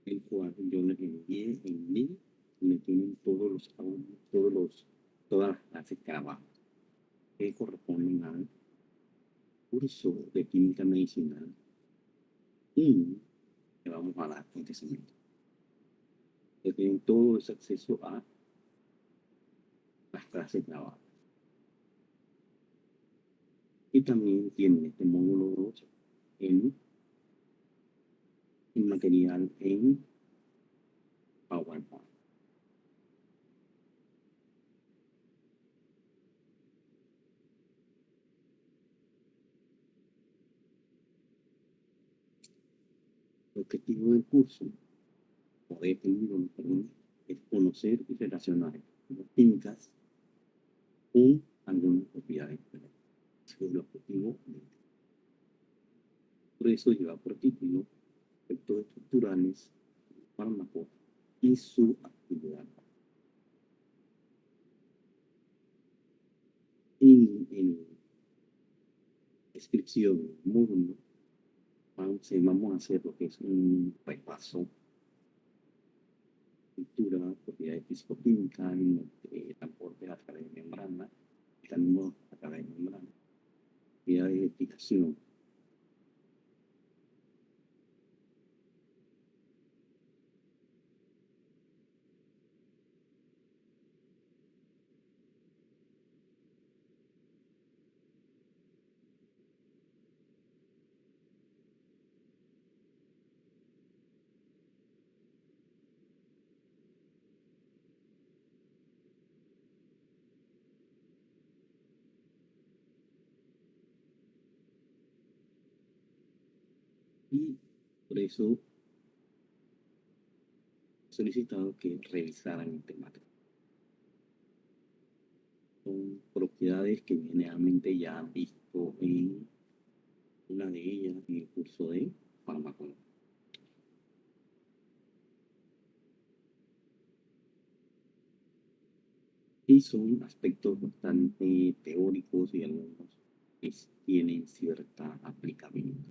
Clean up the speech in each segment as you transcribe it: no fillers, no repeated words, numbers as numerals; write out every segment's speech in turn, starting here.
el cual yo les envié en link, donde tienen todos los audios, todas las clases grabadas que corresponden al curso de química medicinal y que vamos a dar este semestre. Que tienen todo ese acceso a las clases grabadas. Y también tienen este módulo 2 en material en PowerPoint. El objetivo del curso, o de este módulo, perdón, es conocer y relacionar las químicas con algunas propiedades. Ese es el objetivo. Por eso lleva por título efectos estructurales, fármacos y su actividad. En descripción del módulo vamos a hacer lo que es un repaso, estructura, propiedades físico-químicas, transporte a través de membrana, mecanismos a través de membrana, propiedades de explicación. Y por eso he solicitado que revisaran el tema. Son propiedades que generalmente ya han visto en una de ellas en el curso de farmacología. Y son aspectos bastante teóricos y algunos que tienen cierta aplicabilidad.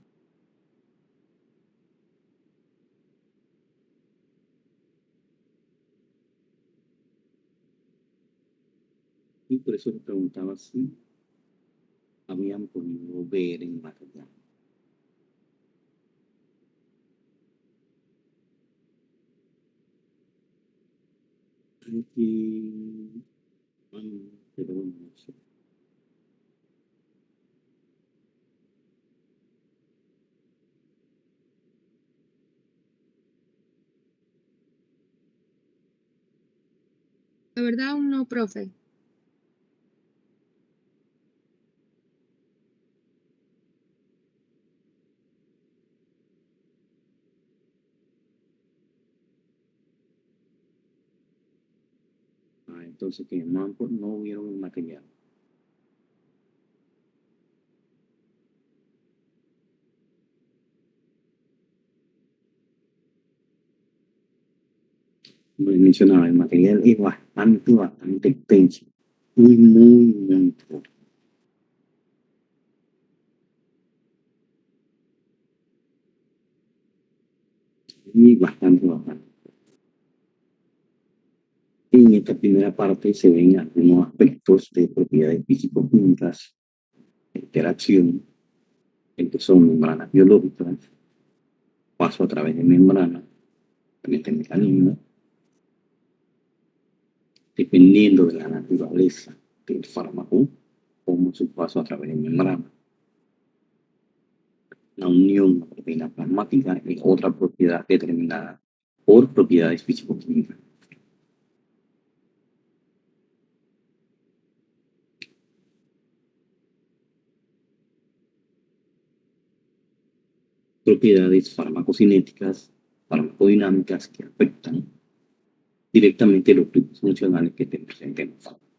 Y por eso les preguntaba si habían podido ver en material. Aquí, pero no sé. La verdad aún no, profe. Entonces que no vieron el material. Como les mencionaba, el material es bastante extenso. Muy fuerte. Y bastante. En esta primera parte se ven algunos aspectos de propiedades físico-químicas, interacción entre son membranas biológicas, paso a través de membrana, en este mecanismo, dependiendo de la naturaleza del fármaco, como su paso a través de membrana. La unión de proteína plasmática es otra propiedad determinada por propiedades físico-químicas. Propiedades farmacocinéticas, farmacodinámicas que afectan directamente los grupos funcionales que estén presentes en los fármacos.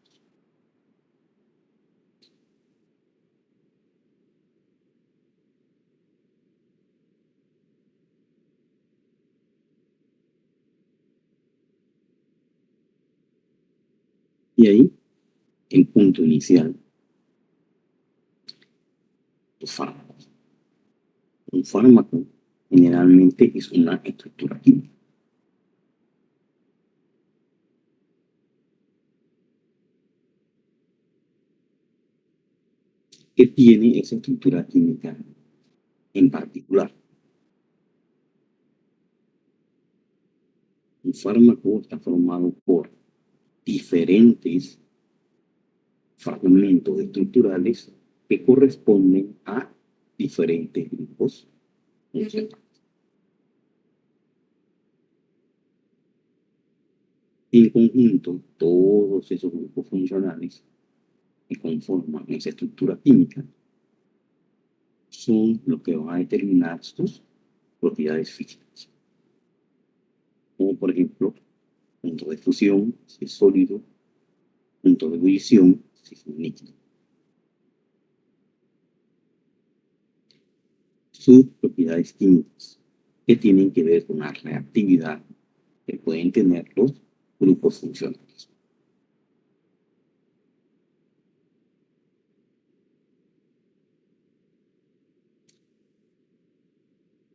Y ahí, el punto inicial, los fármacos. Un fármaco generalmente es una estructura química. que tiene esa estructura química en particular. Un fármaco está formado por diferentes fragmentos estructurales que corresponden a diferentes grupos funcionales. En conjunto, todos esos grupos funcionales que conforman esa estructura química son los que van a determinar sus propiedades físicas. Como por ejemplo, punto de fusión, si es sólido, punto de ebullición, si es un líquido. Sus propiedades químicas, que tienen que ver con la reactividad que pueden tener los grupos funcionales.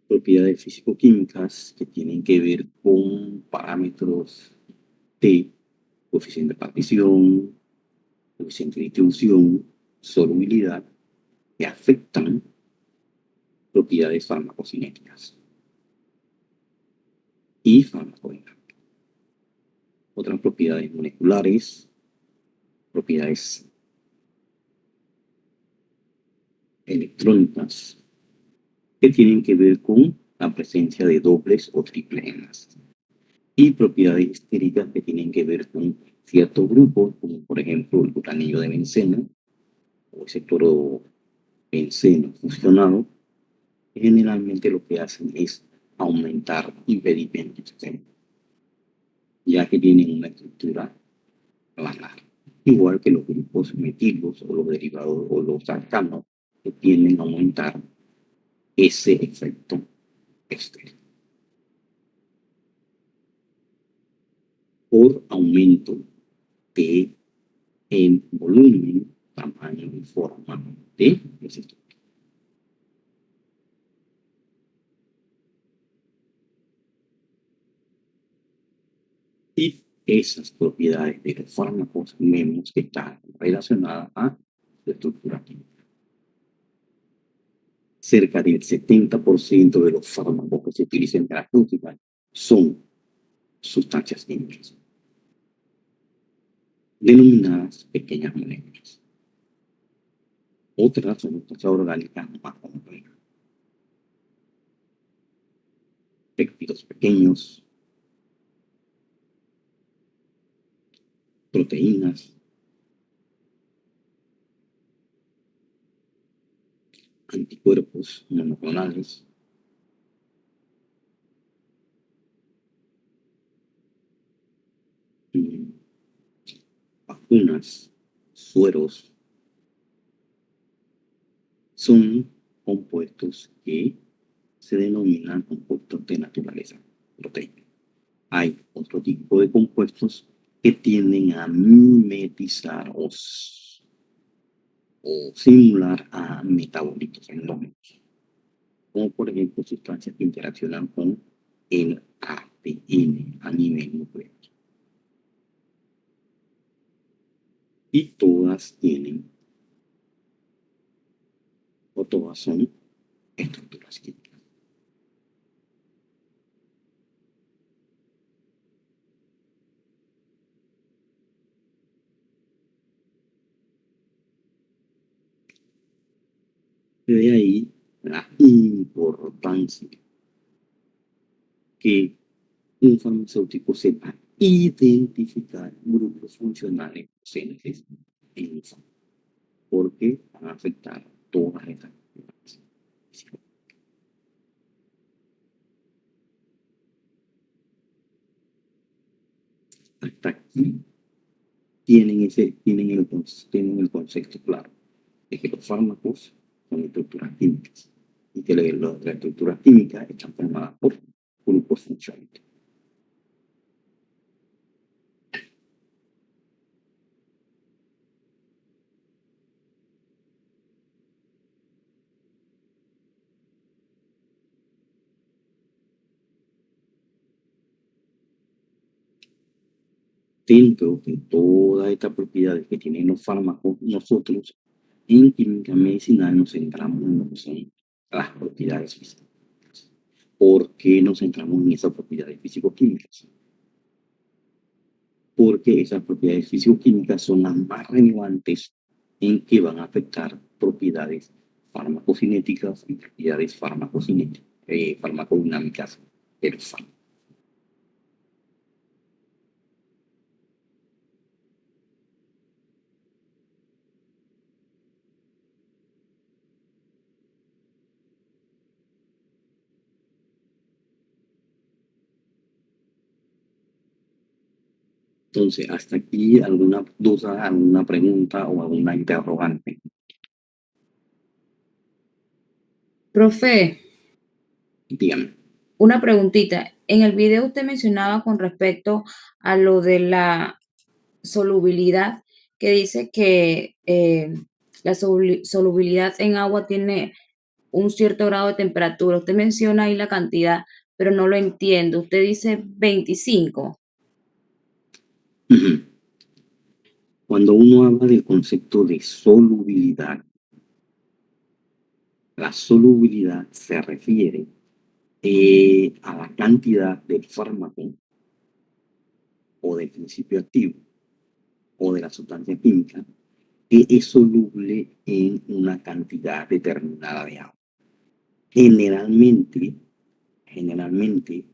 Propiedades físico-químicas que tienen que ver con parámetros de coeficiente de partición, coeficiente de distribución, solubilidad, que afectan propiedades farmacocinéticas y farmacodinámicas. Otras propiedades moleculares, propiedades electrónicas, que tienen que ver con la presencia de dobles o triples enlaces. Y propiedades estéricas que tienen que ver con ciertos grupos, como por ejemplo el butanillo de benceno o ese clorobenceno fusionado, que generalmente lo que hacen es aumentar impedimentos, ya que tienen una estructura planar. Igual que los grupos metilos o los derivados o los alcanos, que tienden a aumentar ese efecto estéril por aumento de en volumen, tamaño y forma de ese estructura. Y esas propiedades de los fármacos vemos que están relacionadas a la estructura química. Cerca del 70% de los fármacos que se utilizan en terapéutica son sustancias químicas, denominadas pequeñas moléculas. Otras son sustancias orgánicas más complejas. Péptidos pequeños, proteínas, anticuerpos monoclonales, vacunas, sueros, son compuestos que se denominan compuestos de naturaleza proteica. Hay otro tipo de compuestos que tienden a mimetizar o simular a metabolitos endógenos, como por ejemplo sustancias que interaccionan con el ADN a nivel nuclear. Y todas tienen, o todas son estructuras químicas. De ahí la importancia que un farmacéutico sepa identificar grupos funcionales presentes en el fármaco, porque van a afectar todas estas actividades. Hasta aquí tienen el concepto claro de que los fármacos son estructuras químicas y que las estructuras químicas están formadas por grupos funcionales. Dentro de todas estas propiedades que tienen los fármacos, nosotros En química medicinal nos centramos en lo que son las propiedades físicas. ¿Por qué nos centramos en esas propiedades físico-químicas? Porque esas propiedades físico-químicas son las más relevantes en que van a afectar propiedades farmacocinéticas y propiedades farmacodinámicas del fármaco. Entonces, hasta aquí alguna duda, alguna pregunta o alguna interrogante. Profe, Dígame. una preguntita. En el video usted mencionaba con respecto a lo de la solubilidad, que dice que la solubilidad en agua tiene un cierto grado de temperatura. Usted menciona ahí la cantidad, pero no lo entiendo. Usted dice 25. Cuando uno habla del concepto de solubilidad, la solubilidad se refiere a la cantidad del fármaco o del principio activo o de la sustancia química que es soluble en una cantidad determinada de agua. Generalmente, generalmente,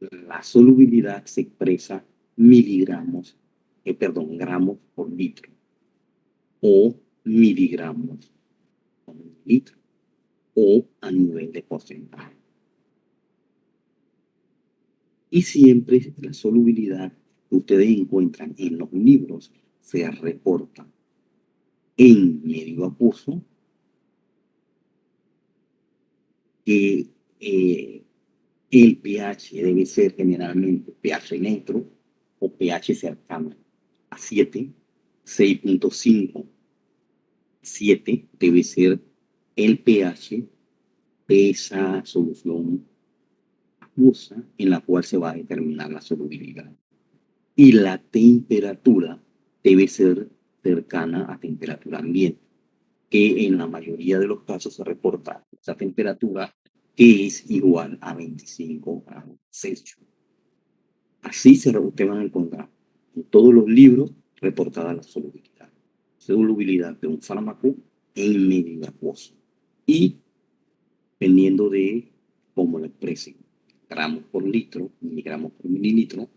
la solubilidad se expresa gramos por litro o miligramos por litro o a nivel de porcentaje. Y siempre la solubilidad que ustedes encuentran en los libros se reporta en medio acuoso, que el pH debe ser generalmente pH neutro o pH cercano a 7, 6.5, 7 debe ser el pH de esa solución acuosa en la cual se va a determinar la solubilidad. Y la temperatura debe ser cercana a temperatura ambiente, que en la mayoría de los casos se reporta esa temperatura que es igual a 25 grados Celsius. Así ustedes van a encontrar en todos los libros reportada la solubilidad. Solubilidad de un fármaco en medio acuoso. Y dependiendo de cómo lo expresen, gramos por litro, miligramos por mililitro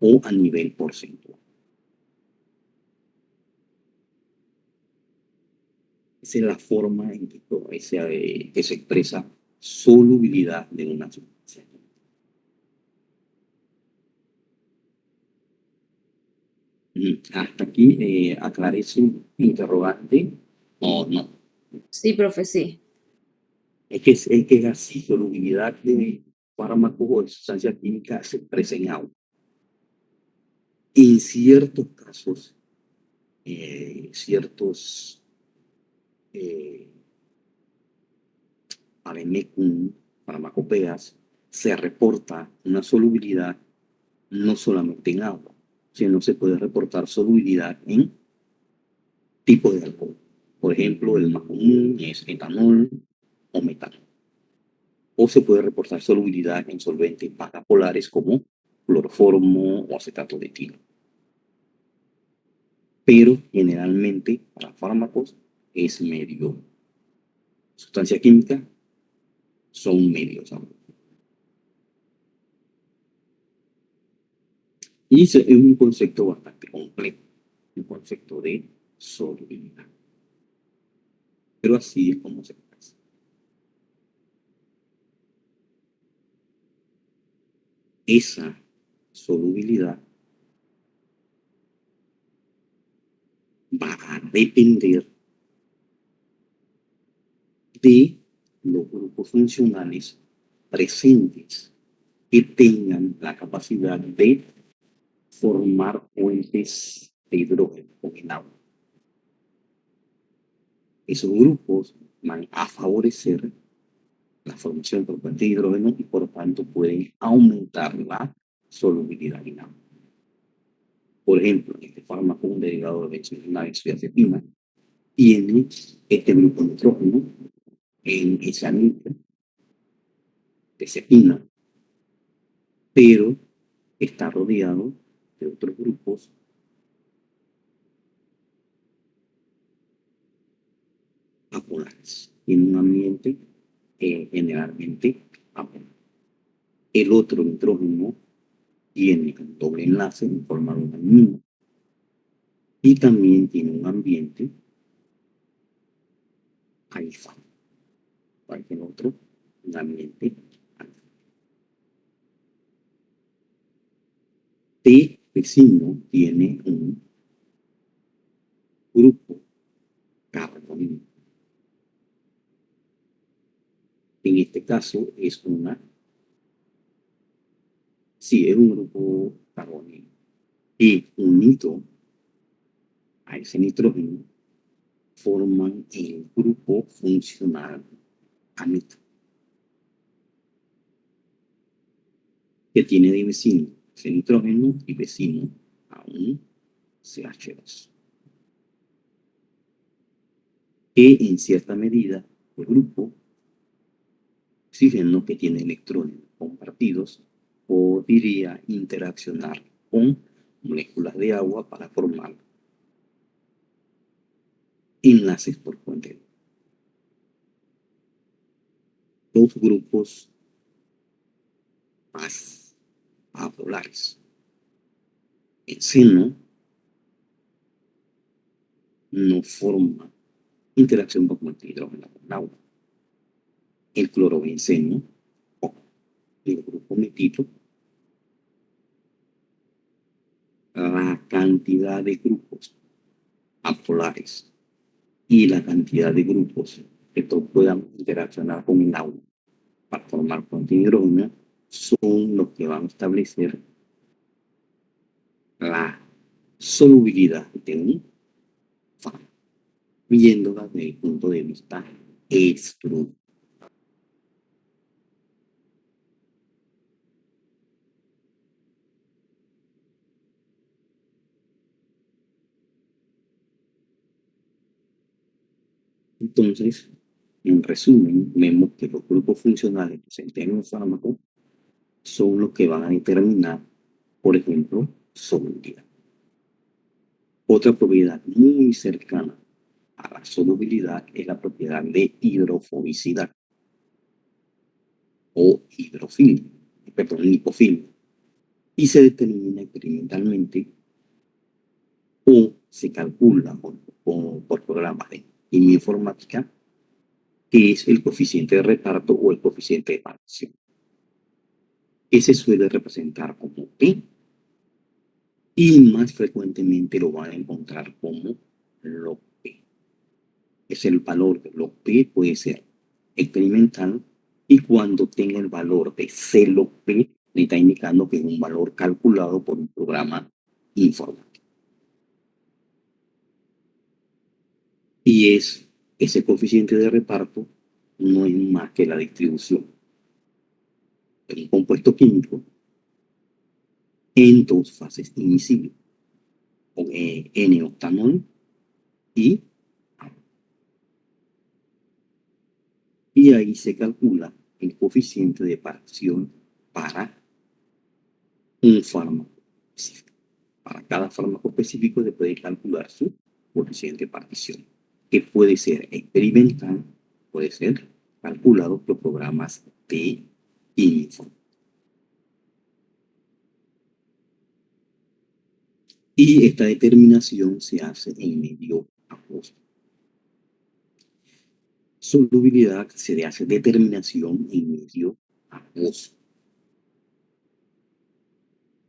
o a nivel porcentual. Esa es la forma en que se expresa solubilidad de una sustancia. Hasta aquí aclaré su interrogante. No. Sí, profe, sí. Es que la solubilidad de fármacos o de sustancias químicas se expresa en agua. En ciertos casos, ciertos eh, farmacopeas, se reporta una solubilidad no solamente en agua, sino se puede reportar solubilidad en tipos de alcohol. Por ejemplo, el más común es etanol o metanol. O se puede reportar solubilidad en solventes polares como cloroformo o acetato de etilo. Pero generalmente para fármacos es medio. Sustancia química son medios. Y es un concepto bastante complejo, un concepto de solubilidad. Pero así es como se expresa. Esa solubilidad va a depender de los grupos funcionales presentes que tengan la capacidad de formar puentes de hidrógeno con el agua. Esos grupos van a favorecer la formación por puentes de hidrógeno y por tanto pueden aumentar la solubilidad en agua. Por ejemplo, este fármaco, un derivado de benzodiazepina, tiene este grupo nitrógeno en esa anillo de cepina, pero está rodeado de otros grupos apolares. Tiene un ambiente generalmente apolar. El otro nitrógeno tiene un doble enlace en forma de una amina y también tiene un ambiente alfa, para que el otro un ambiente alfa. T vecino tiene un grupo carbonilo. En este caso es es un grupo carbonilo. Y unido a ese nitrógeno forman el grupo funcional amito, que tiene de vecino ese nitrógeno y vecino a un CH2. Que en cierta medida el grupo oxígeno que tiene electrones compartidos podría interaccionar con moléculas de agua para formar enlaces por puente. Dos grupos más apolares. El seno no forma interacción con el hidrógeno con agua. El clorobenceno o el grupo metilo, la cantidad de grupos apolares y la cantidad de grupos que puedan interaccionar con el agua para formar puente de hidrógeno son los que van a establecer la solubilidad de un fármaco, viéndola desde el punto de vista estructural. Entonces, en resumen, vemos que los grupos funcionales presentes en un fármaco son los que van a determinar, por ejemplo, solubilidad. Otra propiedad muy cercana a la solubilidad es la propiedad de hidrofobicidad o hidrofilia, perdón, lipofilia, y se determina experimentalmente o se calcula por programas de informática, que es el coeficiente de reparto o el coeficiente de partición, que se suele representar como P y más frecuentemente lo van a encontrar como log P. Es el valor de log P, puede ser experimental, y cuando tenga el valor de C log P, le está indicando que es un valor calculado por un programa informático. Y ese coeficiente de reparto no es más que la distribución de un compuesto químico en dos fases invisibles, con N-octanol y ahí se calcula el coeficiente de partición para un fármaco específico. Para cada fármaco específico se puede calcular su coeficiente de partición, que puede ser experimental, puede ser calculado por programas de info. Y esta determinación se hace en medio acuoso. Solubilidad se hace determinación en medio acuoso.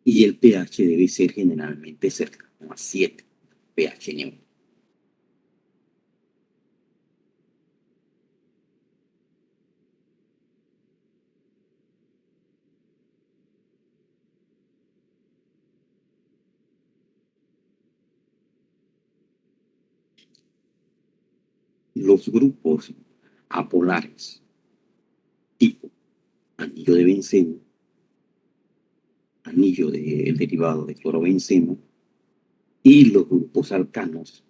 Y el pH debe ser generalmente cercano a 7, pH neutro. Los grupos apolares tipo anillo de benceno, anillo del derivado de clorobenceno, y los grupos alcanos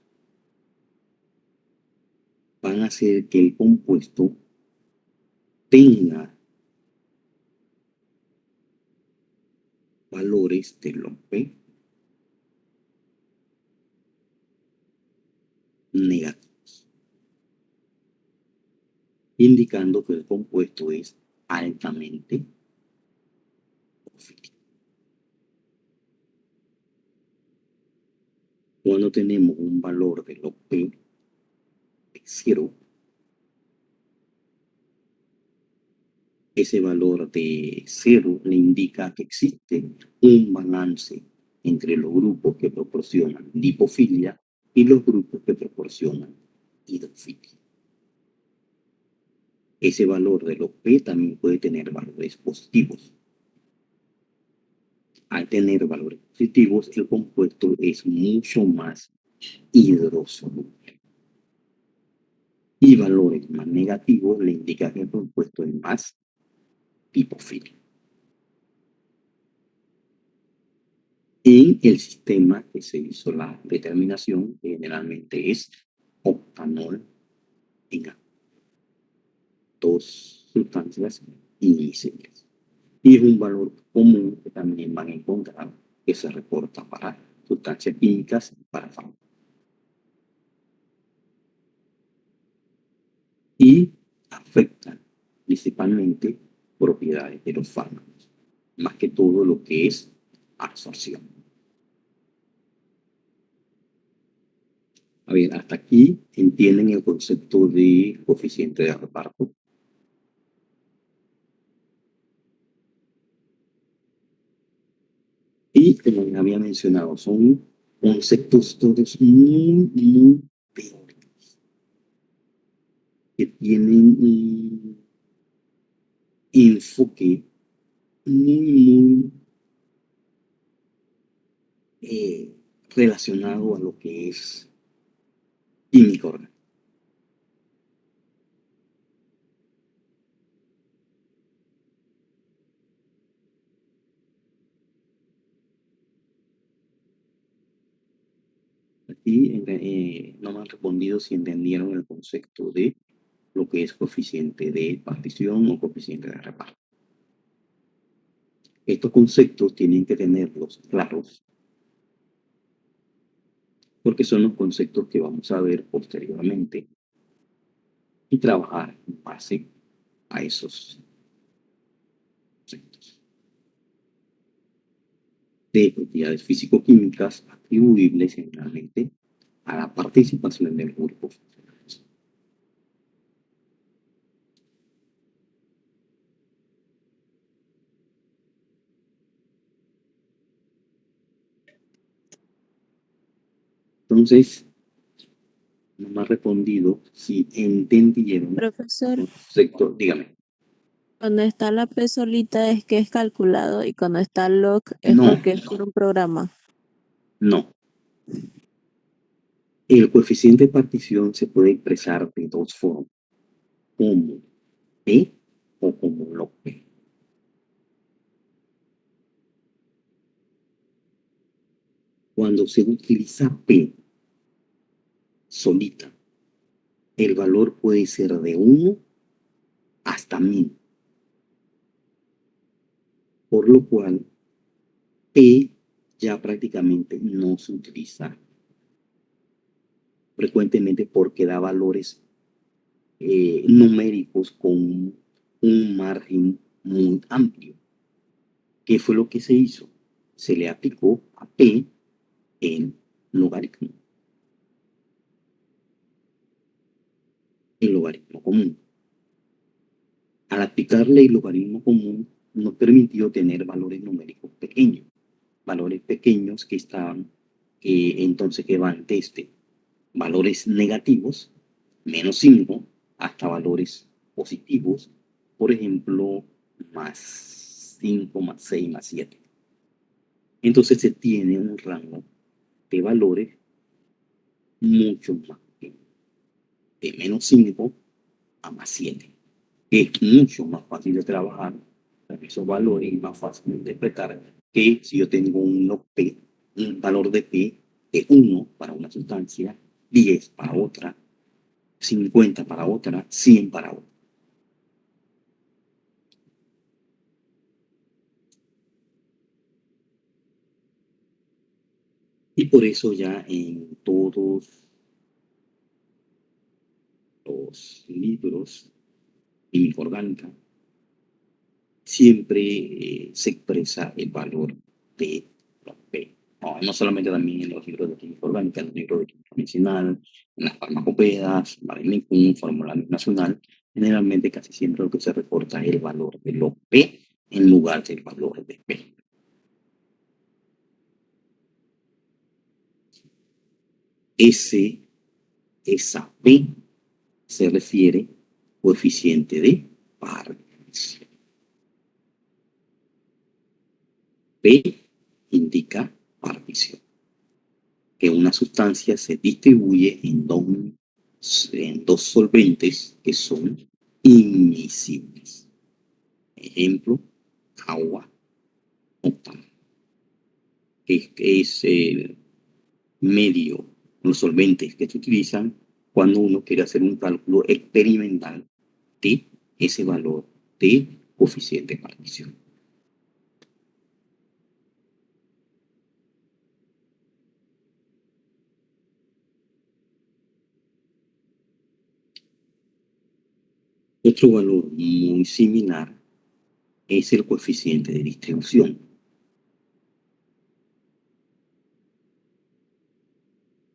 van a hacer que el compuesto tenga valores de los P negativos, indicando que el compuesto es altamente ofílico. Cuando tenemos un valor de los P de 0, ese valor de 0 le indica que existe un balance entre los grupos que proporcionan lipofilia y los grupos que proporcionan hidrofilia. Ese valor de los P también puede tener valores positivos. Al tener valores positivos, el compuesto es mucho más hidrosoluble. Y valores más negativos le indican que el compuesto es más lipofílico. En el sistema que se hizo la determinación, generalmente es octanol en A. Dos sustancias inmiscibles. Y es un valor común que también van a encontrar que se reporta para sustancias químicas y para fármacos. Y afectan principalmente propiedades de los fármacos, más que todo lo que es absorción. A ver, hasta aquí entienden el concepto de coeficiente de reparto. Y como les había mencionado, son conceptos todos muy teóricos, que tienen un enfoque muy relacionado a lo que es química orgánica. Aquí no me han respondido si entendieron el concepto de lo que es coeficiente de partición o coeficiente de reparto. Estos conceptos tienen que tenerlos claros porque son los conceptos que vamos a ver posteriormente y trabajar en base a esos conceptos de propiedades físico-químicas atribuibles generalmente a la participación del grupo. Entonces, no me ha respondido si entendieron Profesor, el concepto. Dígame. cuando está la P solita es que es calculado y cuando está log es No, porque es por un programa. no. El coeficiente de partición se puede expresar de dos formas, como P o como log P. Cuando se utiliza P solita, el valor puede ser de 1 hasta 1000, por lo cual P ya prácticamente no se utiliza frecuentemente porque da valores numéricos con un margen muy amplio. ¿Qué fue lo que se hizo? Se le aplicó a P el logaritmo común. Al aplicarle el logaritmo común, nos permitió tener valores numéricos pequeños, entonces que van desde valores negativos, menos 5, hasta valores positivos, por ejemplo, más 5, más 6, más 7. Entonces se tiene un rango de valores mucho más pequeño, de menos 5 a más 7. Es mucho más fácil de trabajar con esos valores y más fácil de interpretar que si yo tengo un valor de P de 1 para una sustancia, 10 para otra, 50 para otra, 100 para otra. Y por eso ya en todos los libros de química orgánica siempre se expresa el valor de los P. No solamente también en los libros de química orgánica, en los libros de química medicinal, en las farmacopeas, Marimekun, formulario nacional, generalmente casi siempre lo que se reporta es el valor de los P en lugar del valor de P. Esa P se refiere coeficiente de partición. P indica partición, que una sustancia se distribuye en dos solventes que son inmiscibles. Ejemplo, agua, octano, que es el medio, los solventes que se utilizan cuando uno quiere hacer un cálculo experimental de ese valor de coeficiente de partición. Otro valor muy similar es el coeficiente de distribución.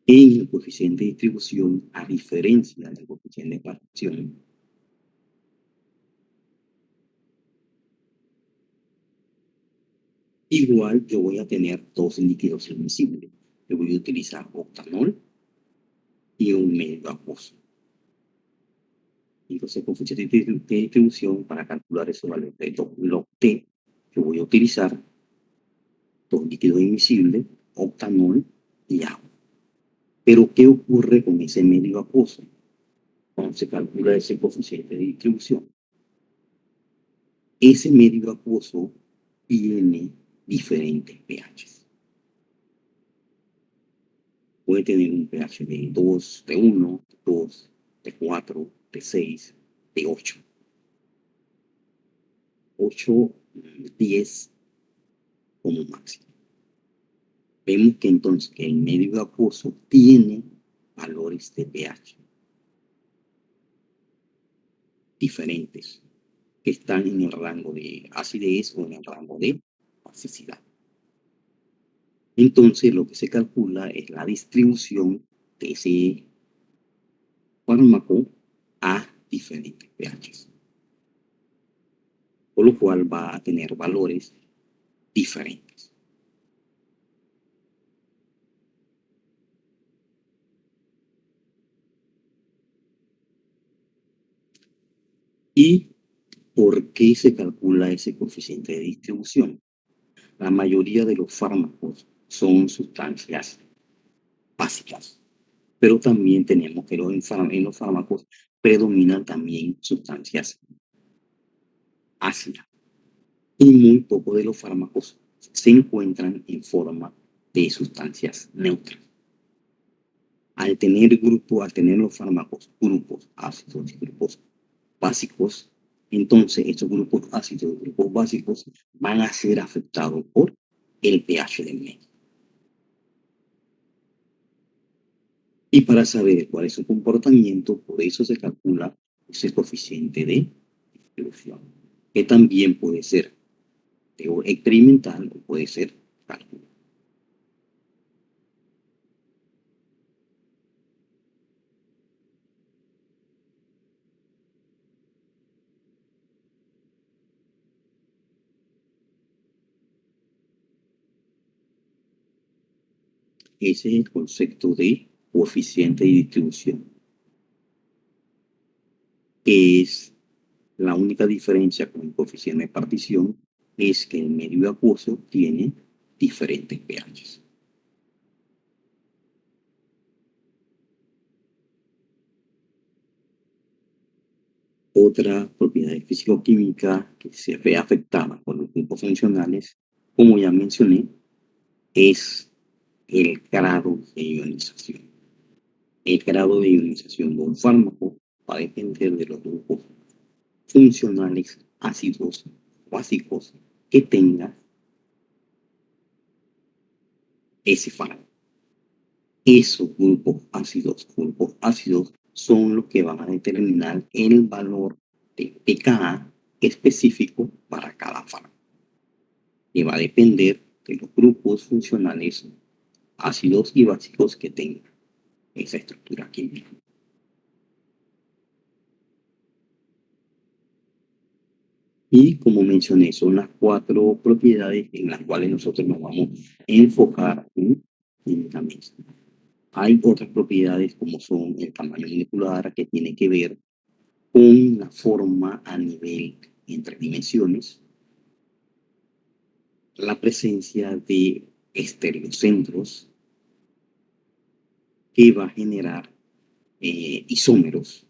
En el coeficiente de distribución, a diferencia del coeficiente de partición, igual yo voy a tener dos líquidos inmiscibles. Yo voy a utilizar octanol y un medio acuoso. Entonces, el coeficiente de distribución, para calcular ese valor de log T, yo voy a utilizar dos líquidos inmiscibles, octanol y agua. Pero, ¿qué ocurre con ese medio acuoso cuando se calcula ese coeficiente de distribución? Ese medio acuoso tiene diferentes pHs. Puede tener un pH de 2, de 1, de 2, de 4, de 6, de 8. 8, 10 como máximo. Vemos que entonces que el medio acuoso tiene valores de pH diferentes, que están en el rango de acidez o en el rango de basicidad. Entonces, lo que se calcula es la distribución de ese fármaco a diferentes pHs, por lo cual va a tener valores diferentes. ¿Y por qué se calcula ese coeficiente de distribución? La mayoría de los fármacos son sustancias básicas, pero también tenemos que en los fármacos predominan también sustancias ácidas, y muy pocos de los fármacos se encuentran en forma de sustancias neutras. Al tener los fármacos grupos ácidos y grupos básicos, entonces estos grupos ácidos y grupos básicos van a ser afectados por el pH del medio. Y para saber cuál es su comportamiento, por eso se calcula ese coeficiente de distribución, que también puede ser experimental o puede ser cálculo. Ese es el concepto de coeficiente de distribución, que es la única diferencia con el coeficiente de partición, es que el medio acuoso tiene diferentes pHs. Otra propiedad físico-química que se ve afectada por los grupos funcionales, como ya mencioné, es el grado de ionización. El grado de ionización de un fármaco va a depender de los grupos funcionales ácidos o básicos que tenga ese fármaco. Esos grupos ácidos son los que van a determinar el valor de pKa específico para cada fármaco. Y va a depender de los grupos funcionales ácidos y básicos que tenga esa estructura química. Y como mencioné, son las 4 propiedades en las cuales nosotros nos vamos a enfocar químicamente. Hay otras propiedades como son el tamaño molecular, que tiene que ver con la forma a nivel entre dimensiones, la presencia de estereocentros que va a generar isómeros,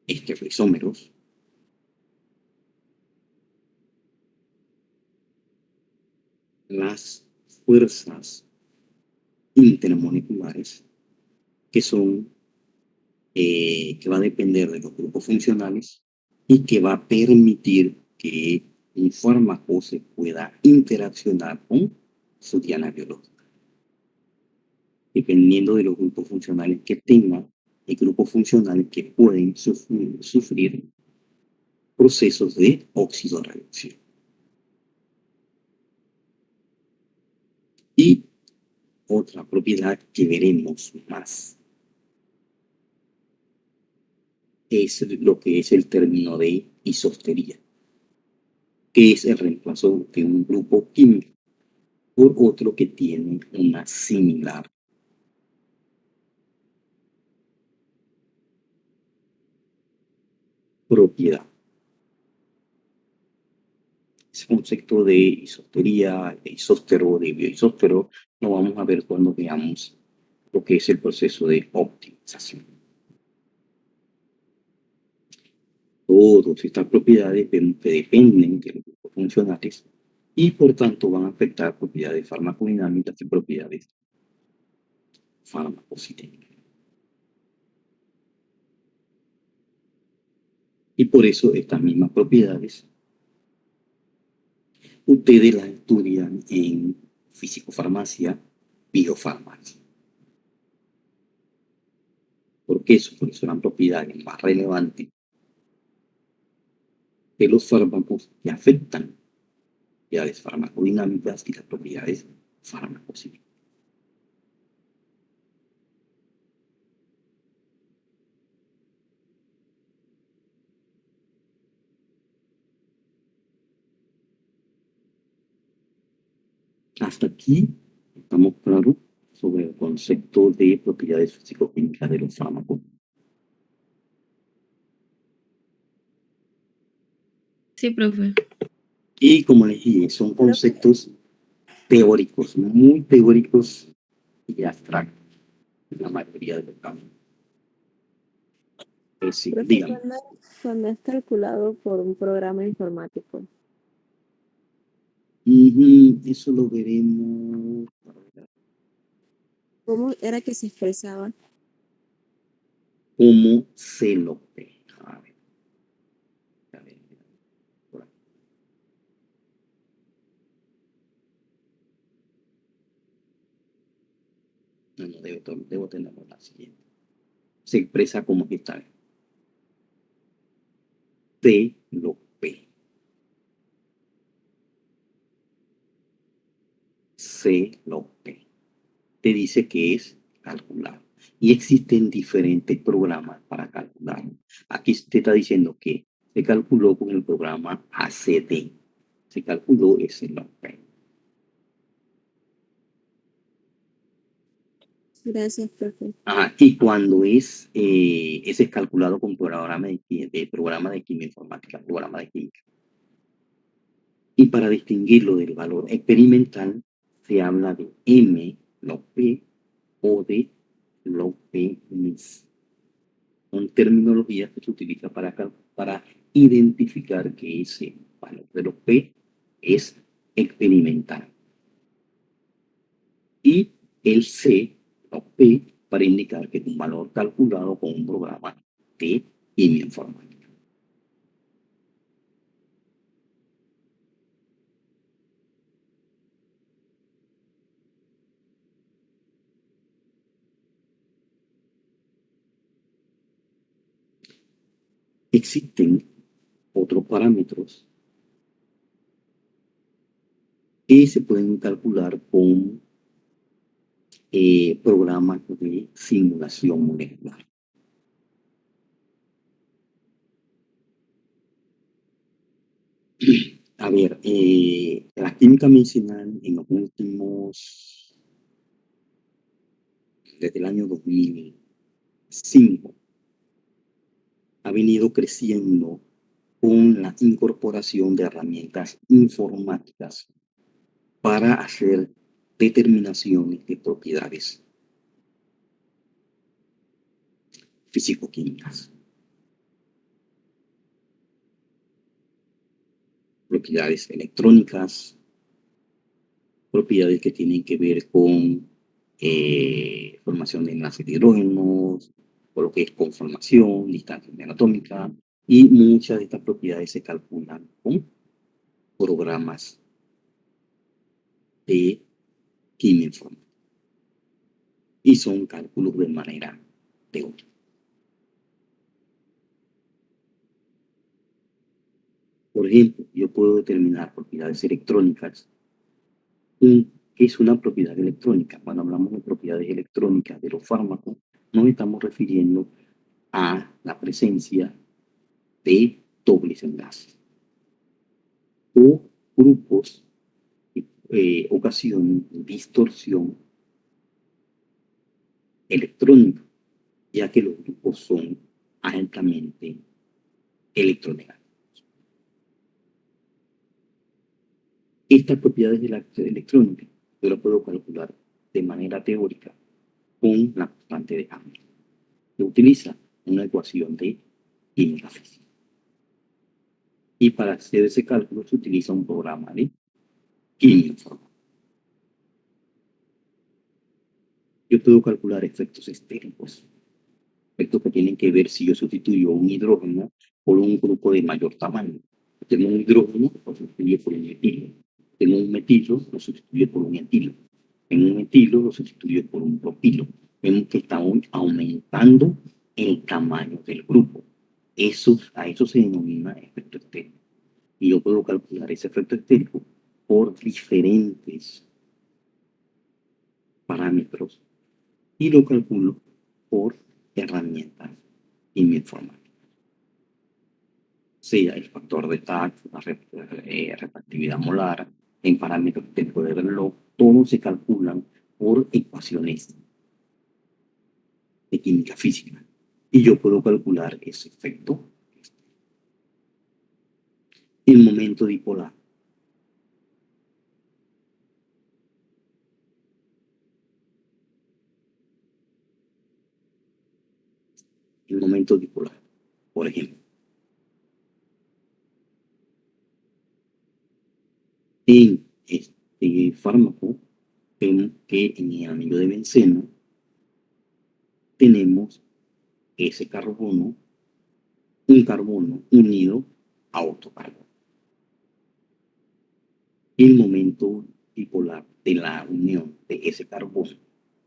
estereoisómeros, las fuerzas intermoleculares, que son que va a depender de los grupos funcionales y que va a permitir que un fármaco se pueda interaccionar con su diana biológica. Dependiendo de los grupos funcionales que tenga, hay grupos funcionales que pueden sufrir procesos de oxidorreducción. Y otra propiedad que veremos más es lo que es el término de isostería, que es el reemplazo de un grupo químico por otro que tiene una similar propiedad. Ese concepto de isostería, de isóstero, de bioisóstero, lo vamos a ver cuando veamos lo que es el proceso de optimización. Todas estas propiedades vemos que dependen de los grupos funcionales y por tanto van a afectar propiedades farmacodinámicas y propiedades farmacocinéticas. Y por eso estas mismas propiedades ustedes las estudian en fisicofarmacia, biofarmacia. ¿Por qué eso? Porque son las propiedades más relevantes de los fármacos que afectan propiedades farmacodinámicas y las propiedades farmacocinéticas. Hasta aquí estamos claros sobre el concepto de propiedades físico-químicas de los fármacos. Sí, profe. Y como les dije, son conceptos teóricos, muy teóricos y abstractos en la mayoría de los casos. Sí, Profe, dígame. cuando es calculado por un programa informático. Eso lo veremos. ¿Cómo era que se expresaba? ¿Cómo se lo ve? A ver. Por aquí. No, debo tenerlo la siguiente. Se expresa como que tal. Se lo ve. Se lo ve. Te dice que es calcular. Y existen diferentes programas para calcular. Aquí te está diciendo que se calculó con el programa ACD. Se calculó ese nombre. Gracias, profe. Y cuando ese es calculado con programa de quimioinformática, programa de química. Y para distinguirlo del valor experimental, se habla de M log P o de log P mis. Son terminologías que se utilizan para identificar que ese valor de log P es experimental. y el C o P para indicar que es un valor calculado con un programa de química informática. Existen otros parámetros que se pueden calcular con programas de simulación molecular. A ver, la química medicinal en los últimos, desde el año 2005, ha venido creciendo con la incorporación de herramientas informáticas para hacer determinaciones de propiedades físico-químicas, propiedades electrónicas, propiedades que tienen que ver con formación de enlaces de hidrógenos, o lo que es conformación, distancia anatómica, y muchas de estas propiedades se calculan con programas de química informática y son cálculos de manera teórica. Por ejemplo, yo puedo determinar propiedades electrónicas. ¿Qué es una propiedad electrónica? Cuando hablamos de propiedades electrónicas de los fármacos, nos estamos refiriendo a la presencia de dobles enlaces o grupos que ocasionan distorsión electrónica, ya que los grupos son altamente electronegativos. Estas propiedades de la electrónica yo las puedo calcular de manera teórica con la constante de Hamilton, que utiliza una ecuación de química física. Y para hacer ese cálculo se utiliza un programa de química informática. Yo puedo calcular efectos estéricos, efectos que tienen que ver si yo sustituyo un hidrógeno por un grupo de mayor tamaño. Tengo un hidrógeno, lo sustituyo por un metilo. Tengo un metilo, lo sustituyo por un etilo. Tengo un etilo, lo sustituyo por un propilo. Vemos que estamos aumentando el tamaño del grupo. A eso se denomina efecto estérico. Y yo puedo calcular ese efecto estérico por diferentes parámetros y lo calculo por herramientas informáticas. Sea el factor de TAC, la refractividad molar, en parámetros de poder del reloj, todos se calculan por ecuaciones de química física. Y yo puedo calcular ese efecto. El momento dipolar. El momento dipolar, por ejemplo. En este fármaco, vemos que en el anillo de benceno tenemos ese carbono, un carbono unido a otro carbono. El momento dipolar de la unión de ese carbono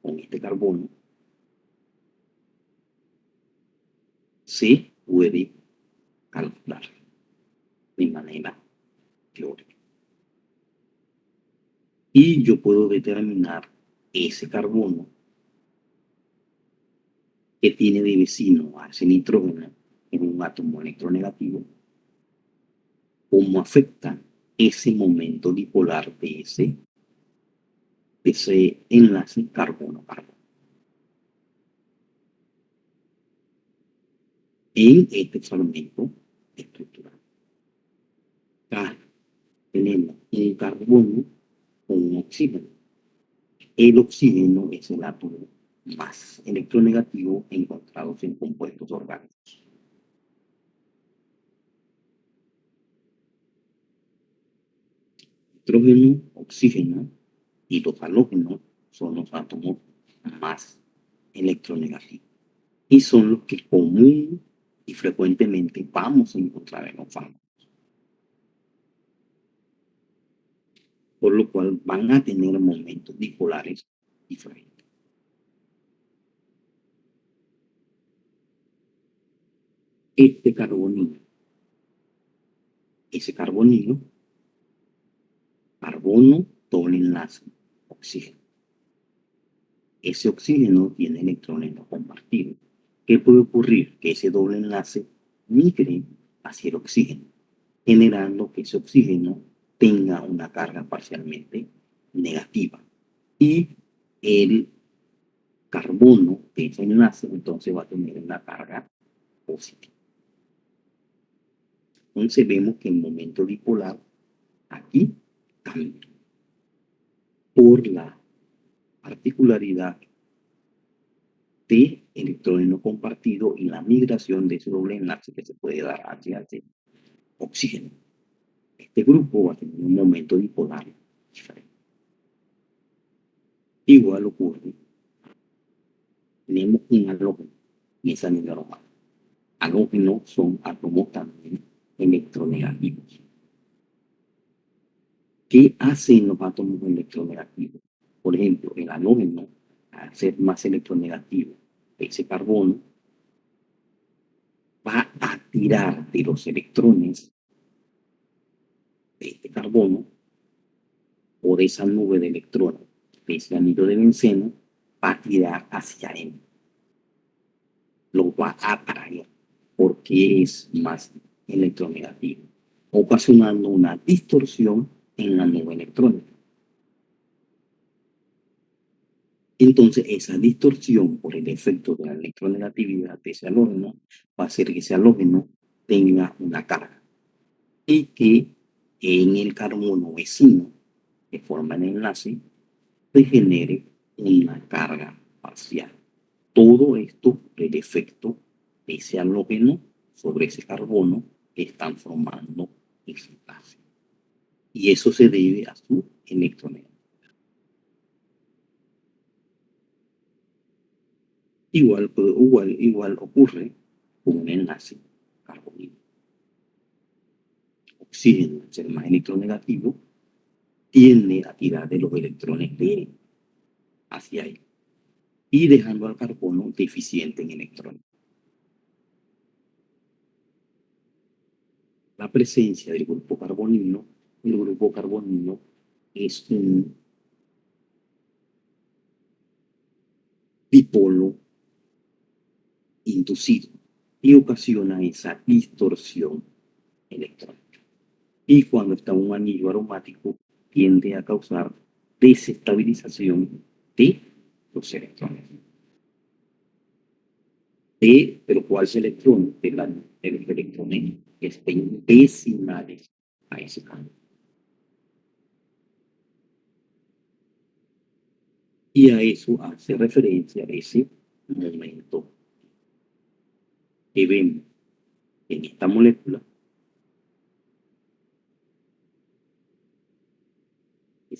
con este carbono se puede calcular de manera teórica. Y yo puedo determinar ese carbono que tiene de vecino a ese nitrógeno en un átomo electronegativo, cómo afecta ese momento dipolar de ese enlace carbono-carbono. En este fragmento estructural. Acá tenemos un carbono con un oxígeno. El oxígeno es el átomo más electronegativo encontrados en compuestos orgánicos. Nitrógeno, oxígeno y los halógenos son los átomos más electronegativos y son los que común y frecuentemente vamos a encontrar en los fármacos, por lo cual van a tener momentos dipolares diferentes. Este carbonilo, ese carbonilo, carbono, doble enlace, oxígeno. Ese oxígeno tiene electrones no compartidos. ¿Qué puede ocurrir? Que ese doble enlace migre hacia el oxígeno, generando que ese oxígeno tenga una carga parcialmente negativa. Y el carbono de ese enlace entonces va a tener una carga positiva. Entonces vemos que el momento dipolar aquí cambia por la particularidad de electrones no compartidos y la migración de ese doble enlace que se puede dar hacia el oxígeno. Este grupo va a tener un momento dipolar diferente. Igual ocurre, tenemos un halógeno y es anillo aromático. Halógenos son átomos también electronegativos. ¿Qué hacen los átomos electronegativos? Por ejemplo, el halógeno, al ser más electronegativo, ese carbono va a tirar de los electrones de este carbono o de esa nube de electrones, de ese anillo de benceno, va a tirar hacia él. Lo va a atraer porque es más electronegativo, ocasionando una distorsión en la nube electrónica. Entonces, esa distorsión por el efecto de la electronegatividad de ese halógeno va a hacer que ese halógeno tenga una carga y que en el carbono vecino que forma el enlace se genere una carga parcial. Todo esto por el efecto de ese halógeno sobre ese carbono que están formando ese enlace. Y eso se debe a su electronegatividad. Igual ocurre con un enlace carbonilo. Oxígeno, al ser más electronegativo, tiende a tirar de los electrones de él hacia él y dejando al carbono deficiente en electrones. La presencia del grupo carbonilo, el grupo carbonilo es un dipolo inducido y ocasiona esa distorsión electrónica. Y cuando está un anillo aromático, tiende a causar desestabilización de los electrones. Pero ¿cuáles electrones? De los electrones que estén decimales a ese cambio. Y a eso hace referencia ese momento que vemos en esta molécula,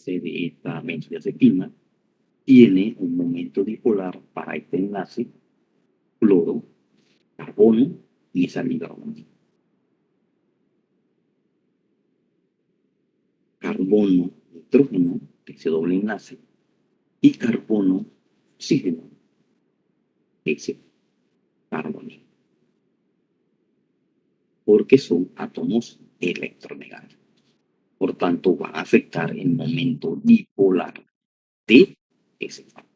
de esta benzodiazepina, tiene un momento dipolar para este enlace cloro, carbono y esa hidrógeno. Carbono, nitrógeno, ese doble enlace, y carbono, oxígeno, ese carbono. Porque son átomos electronegativos. Por tanto, va a afectar el momento dipolar de ese fármaco.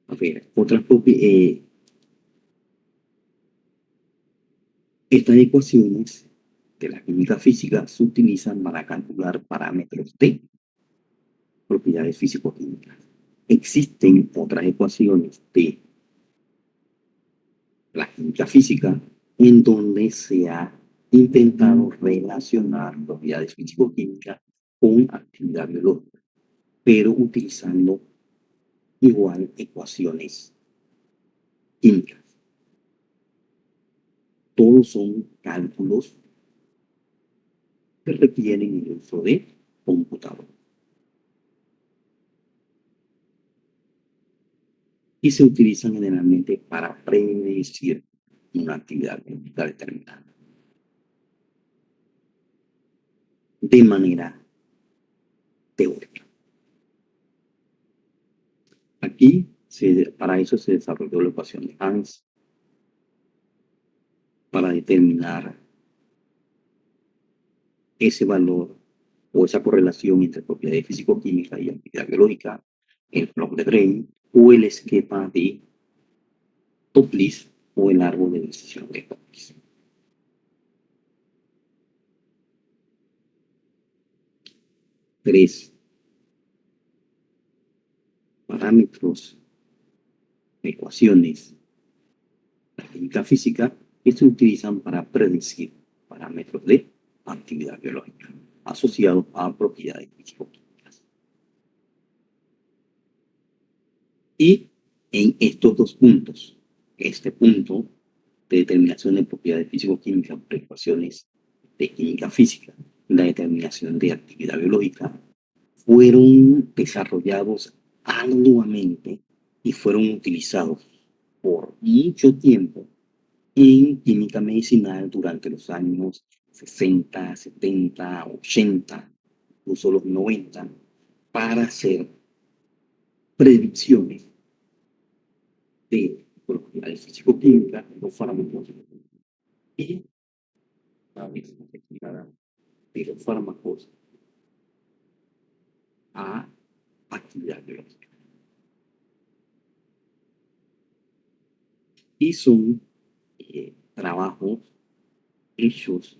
A ver, estas ecuaciones de la química física se utilizan para calcular parámetros de propiedades físico-químicas. Existen otras ecuaciones de la química física en donde se ha intentado relacionar propiedades físico-químicas con actividad biológica, pero utilizando igual ecuaciones químicas. Todos son cálculos que requieren el uso de computador. Y se utilizan generalmente para predecir una actividad biológica determinada. De manera teórica. Aquí, para eso se desarrolló la ecuación de Hans, para determinar ese valor o esa correlación entre propiedades físico-químicas y actividad biológica, el blog de Drake o el esquema de Topliss o el árbol de decisión de Topliss. Tres parámetros, ecuaciones, la química física que se utilizan para predecir parámetros de actividad biológica asociados a propiedades físico-químicas. Y en estos dos puntos, este punto de determinación de propiedades físico-químicas por ecuaciones de química física, la determinación de actividad biológica, fueron desarrollados arduamente y fueron utilizados por mucho tiempo en química medicinal durante los años 60, 70, 80, incluso los 90, para hacer predicciones de propiedades físico-químicas de los fármacos y la misma retirada de los fármacos a actividad biológica. Y son trabajos hechos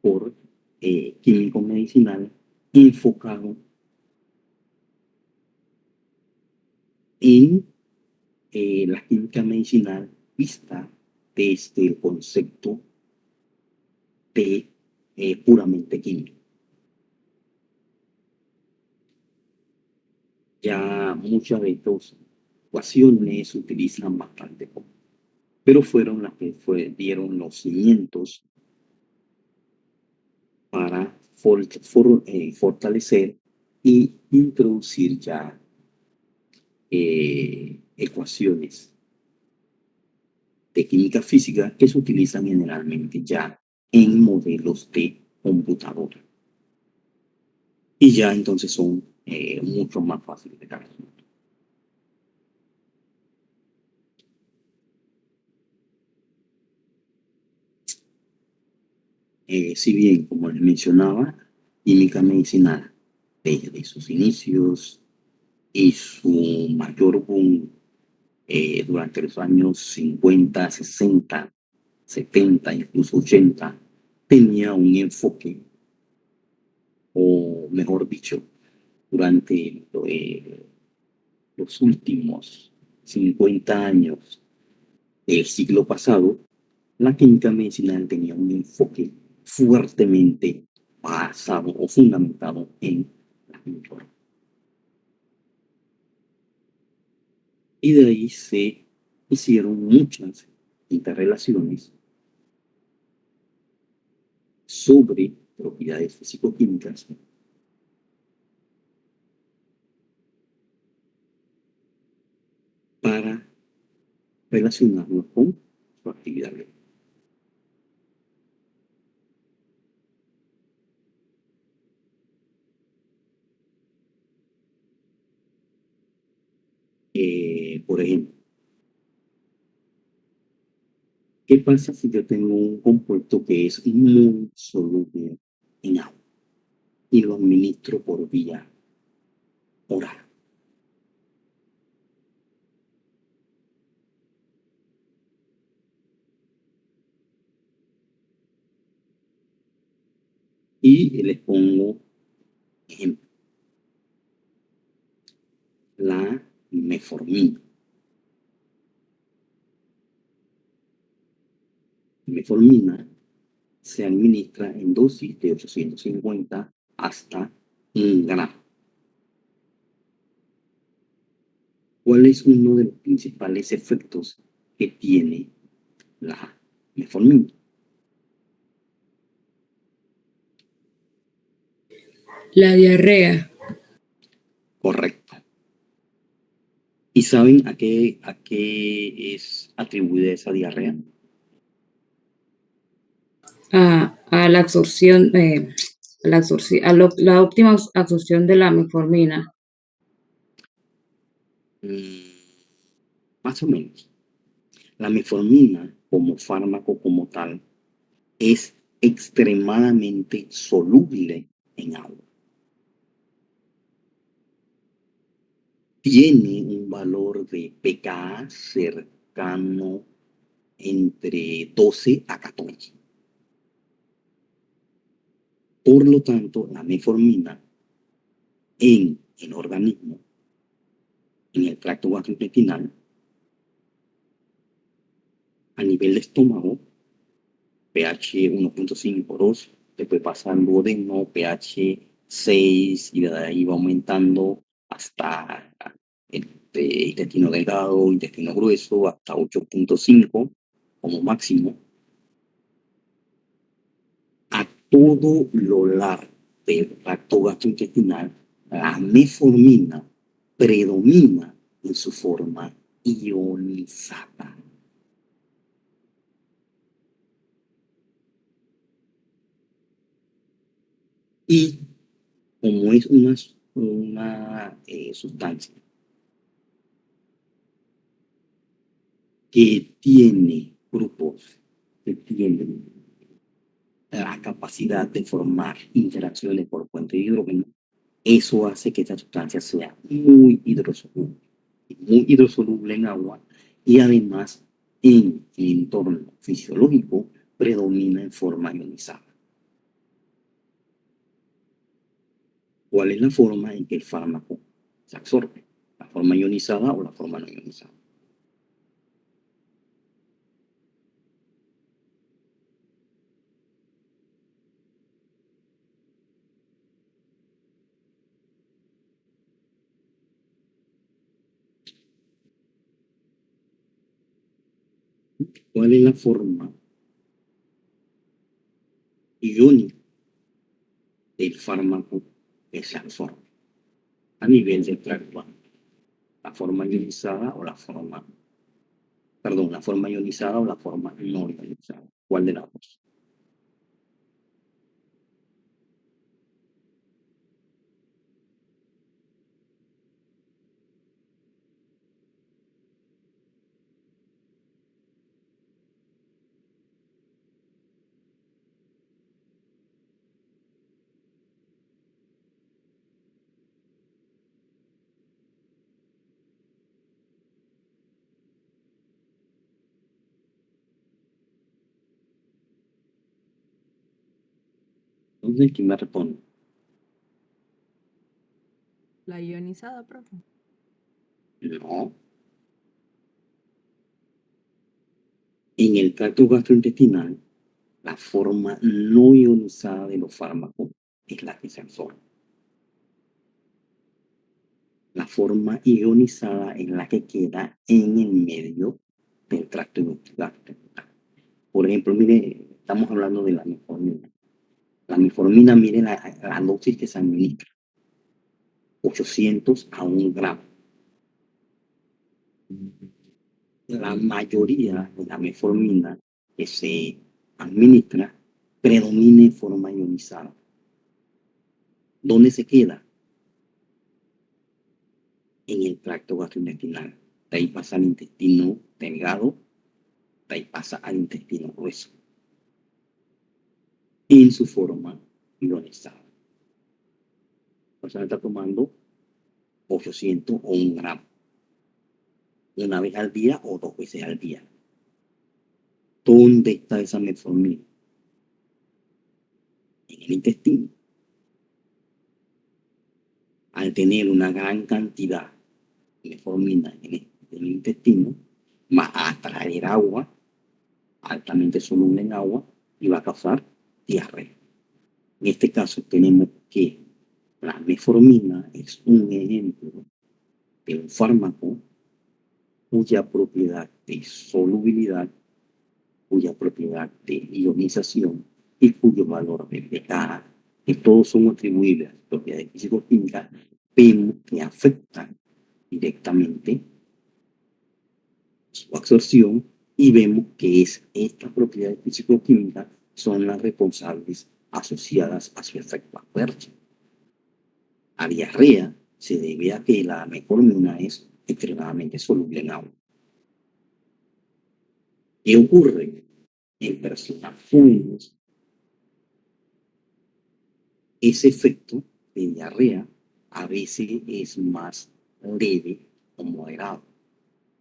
por químicos medicinales enfocados en la química medicinal vista desde el concepto de puramente químico. Ya muchas de estas ecuaciones se utilizan bastante poco, pero fueron las que dieron los cimientos para fortalecer y introducir ya ecuaciones de química física que se utilizan generalmente ya en modelos de computadora. Y ya entonces son mucho más fáciles de calcular. Si bien, como les mencionaba, química medicinal desde sus inicios y su mayor boom durante los años 50, 60, 70, incluso 80, tenía un enfoque, o mejor dicho, durante los últimos 50 años del siglo pasado, la química medicinal tenía un enfoque fuertemente basado o fundamentado en la química. Y de ahí se hicieron muchas interrelaciones sobre propiedades físico-químicas para relacionarlo con su actividad biológica. Por ejemplo, ¿qué pasa si yo tengo un compuesto que es muy soluble en agua y lo administro por vía oral? Y les pongo ejemplo. la metformina. Metformina se administra en dosis de 850 hasta 1 gramo. ¿Cuál es uno de los principales efectos que tiene la metformina? La diarrea. Correcto. ¿Y saben a qué es atribuida esa diarrea? A la absorción, la óptima absorción de la metformina. Más o menos. La metformina como fármaco como tal es extremadamente soluble en agua. Tiene un valor de pKa cercano entre 12 a 14. Por lo tanto, la metformina en el organismo, en el tracto gastrointestinal, a nivel de estómago, pH 1.5 por 2, después pasa al duodeno, pH 6, y de ahí va aumentando hasta el intestino delgado, intestino grueso, hasta 8.5 como máximo. A todo lo largo del tracto gastrointestinal, la metformina predomina en su forma ionizada. Y como es una sustancia que tiene grupos que tienen la capacidad de formar interacciones por puente de hidrógeno, eso hace que esta sustancia sea muy hidrosoluble en agua, y además en el entorno fisiológico predomina en forma ionizada. ¿Cuál es la forma en que el fármaco se absorbe? ¿La forma ionizada o la forma no ionizada? ¿Cuál es la forma iónica del fármaco que se absorbe a nivel del tracto? ¿La forma ionizada o la forma no ionizada? ¿Cuál de las dos? Entonces, ¿quién me responde? La ionizada, profe. No. En el tracto gastrointestinal, la forma no ionizada de los fármacos es la que se absorbe. La forma ionizada es la que queda en el medio del tracto gastrointestinal. Por ejemplo, mire, estamos hablando de la metformina. La metformina, mire la dosis que se administra: 800 a 1 gramo. La mayoría de la metformina que se administra predomina en forma ionizada. ¿Dónde se queda? En el tracto gastrointestinal. De ahí pasa al intestino delgado, de ahí pasa al intestino grueso, en su forma ionizada. La persona está tomando 800 o 1 gramo, una vez al día o 2 veces al día. ¿Dónde está esa metformina? En el intestino. Al tener una gran cantidad metformina en el intestino, va a atraer agua, altamente soluble en agua, y va a causar diarrea. En este caso tenemos que la metformina es un ejemplo de un fármaco cuya propiedad de solubilidad, cuya propiedad de ionización y cuyo valor de pK, que todos son atribuibles a propiedades físico-químicas, vemos que afectan directamente su absorción y vemos que estas propiedades físico-químicas son las responsables asociadas a su efecto adverso. La diarrea se debe a que la metformina es extremadamente soluble en agua. ¿Qué ocurre? En personas jóvenes, ese efecto de diarrea a veces es más leve o moderado.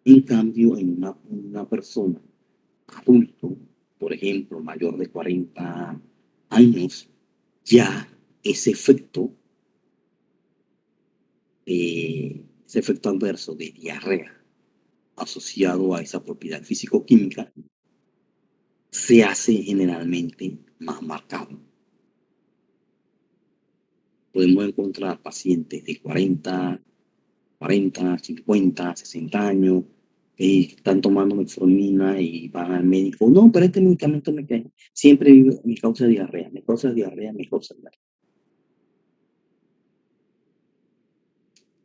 En cambio, en una persona adulto, por ejemplo, mayor de 40 años, ya ese efecto adverso de diarrea asociado a esa propiedad físico-química se hace generalmente más marcado. Podemos encontrar pacientes de 40, 50, 60 años que están tomando metformina y van al médico. No, pero este medicamento siempre me causa diarrea, me causa diarrea, me causa diarrea.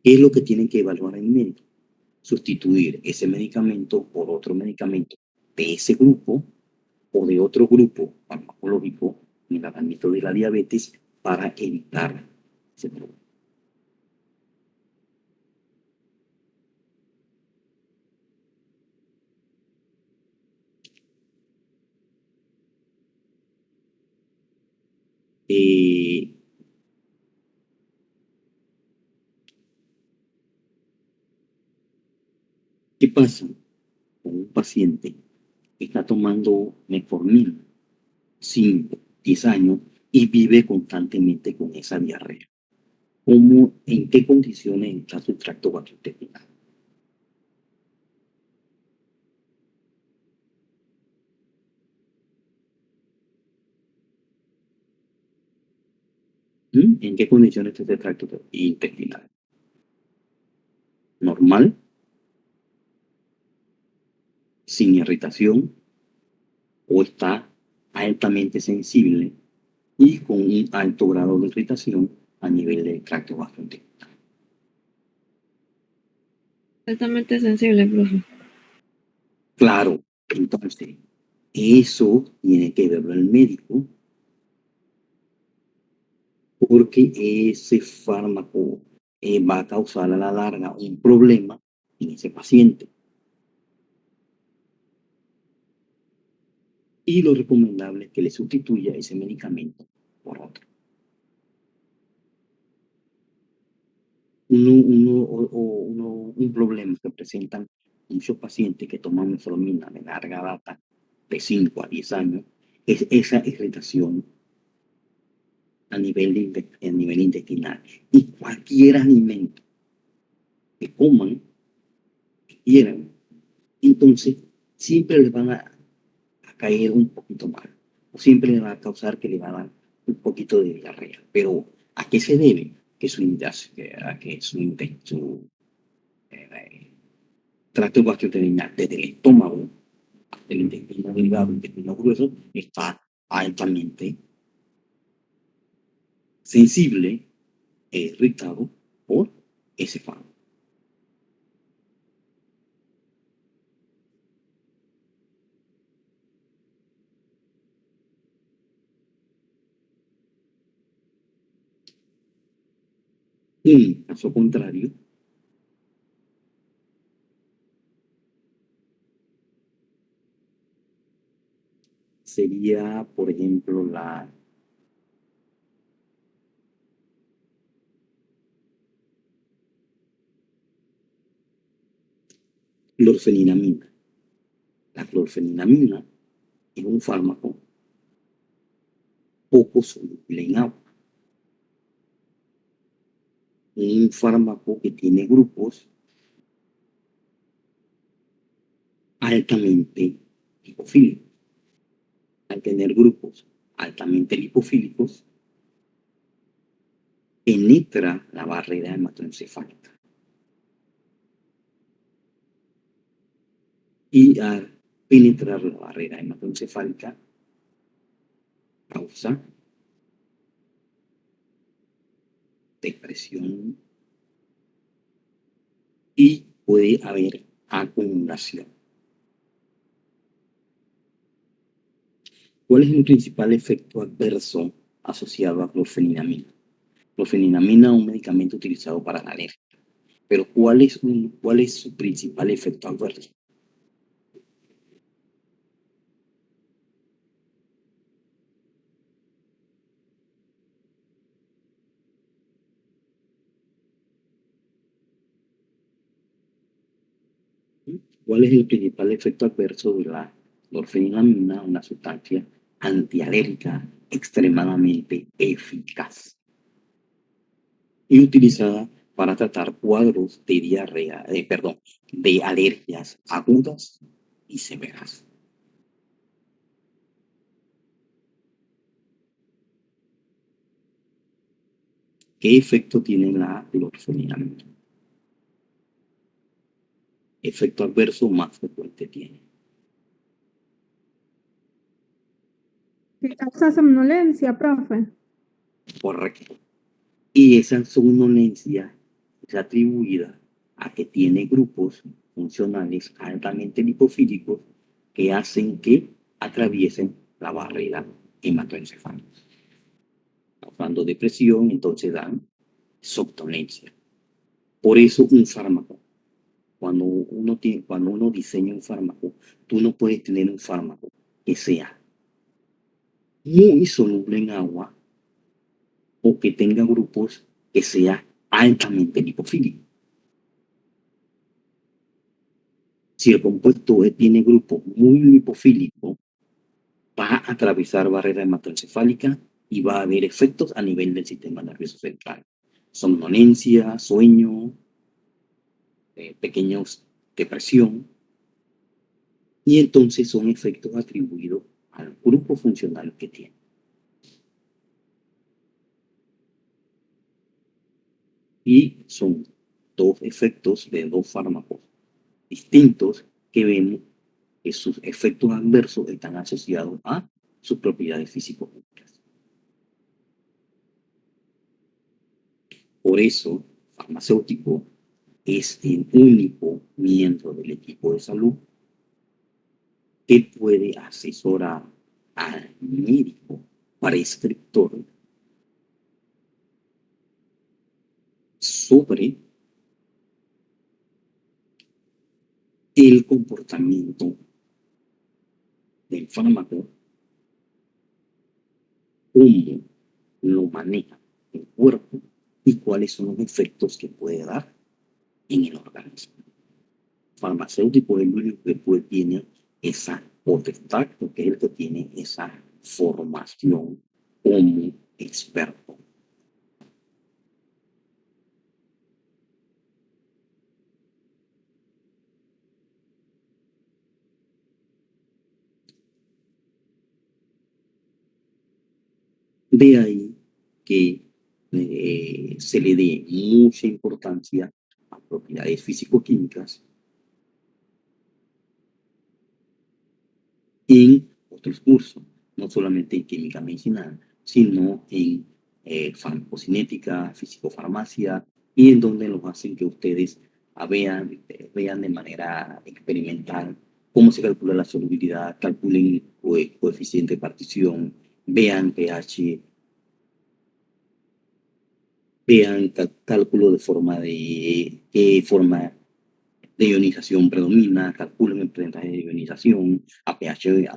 ¿Qué es lo que tienen que evaluar el médico? Sustituir ese medicamento por otro medicamento de ese grupo o de otro grupo farmacológico en el ámbito de la diabetes para evitar ese problema. ¿Qué pasa con un paciente que está tomando metformina 5, 10 años y vive constantemente con esa diarrea? ¿En qué condiciones está su tracto gastrointestinal? ¿En qué condiciones está este tracto intestinal? ¿Normal? ¿Sin irritación? ¿O está altamente sensible y con un alto grado de irritación a nivel del tracto gastrointestinal? Altamente sensible, profe. Claro, entonces, eso tiene que verlo el médico, porque ese fármaco va a causar a la larga un problema en ese paciente. Y lo recomendable es que le sustituya ese medicamento por otro. Un problema que presentan muchos pacientes que toman metformina de larga data, de 5 a 10 años, es esa irritación a nivel intestinal. Y cualquier alimento que coman, que quieran, entonces siempre les van a caer un poquito mal, o siempre les va a causar que le va a dar un poquito de diarrea. Pero ¿a qué se debe? Que su tracto gastrointestinal, desde el estómago hasta el intestino delgado, el intestino grueso, está altamente sensible e irritado por ese fármaco. En caso contrario, sería, por ejemplo, la clorfeniramina. La clorfeniramina es un fármaco poco soluble en agua. Un fármaco que tiene grupos altamente lipofílicos. Al tener grupos altamente lipofílicos, penetra la barrera hematoencefálica. Y al penetrar la barrera hematoencefálica, causa depresión y puede haber acumulación. ¿Cuál es el principal efecto adverso asociado a clorfeniramina? Clorfeniramina es un medicamento utilizado para la alergia. Pero ¿cuál es su principal efecto adverso? ¿Cuál es el principal efecto adverso de la clorfeniramina, una sustancia antialérgica extremadamente eficaz y utilizada para tratar cuadros de diarrea, de alergias agudas y severas? ¿Qué efecto tiene la clorfeniramina? Efecto adverso más frecuente tiene. Que causa somnolencia, profe. Correcto. Y esa somnolencia es atribuida a que tiene grupos funcionales altamente lipofílicos que hacen que atraviesen la barrera hematoencefálica, causando depresión, entonces dan somnolencia. Por eso un fármaco, cuando uno diseña un fármaco, tú no puedes tener un fármaco que sea muy soluble en agua o que tenga grupos que sea altamente lipofílico. Si el compuesto tiene grupo muy lipofílico, va a atravesar barrera hematoencefálica y va a haber efectos a nivel del sistema nervioso central. Somnolencia, sueño, pequeños depresión, y entonces son efectos atribuidos al grupo funcional que tiene. Y son dos efectos de dos fármacos distintos que vemos que sus efectos adversos están asociados a sus propiedades físico-químicas. Por eso, farmacéutico es el único miembro del equipo de salud que puede asesorar al médico prescriptor sobre el comportamiento del fármaco, cómo lo maneja el cuerpo y cuáles son los efectos que puede dar en el organismo. Farmacéutico es el único que tiene esa potestad, porque es el que tiene esa formación como experto. De ahí que se le dé mucha importancia a propiedades físico-químicas en otros cursos, no solamente en química medicinal, sino en farmacocinética, fisicofarmacia, y en donde los hacen que ustedes vean de manera experimental cómo se calcula la solubilidad, calculen coeficiente de partición, vean pH, vean cálculo de forma de qué forma de ionización predomina, calculen el porcentaje de ionización, a pH 1,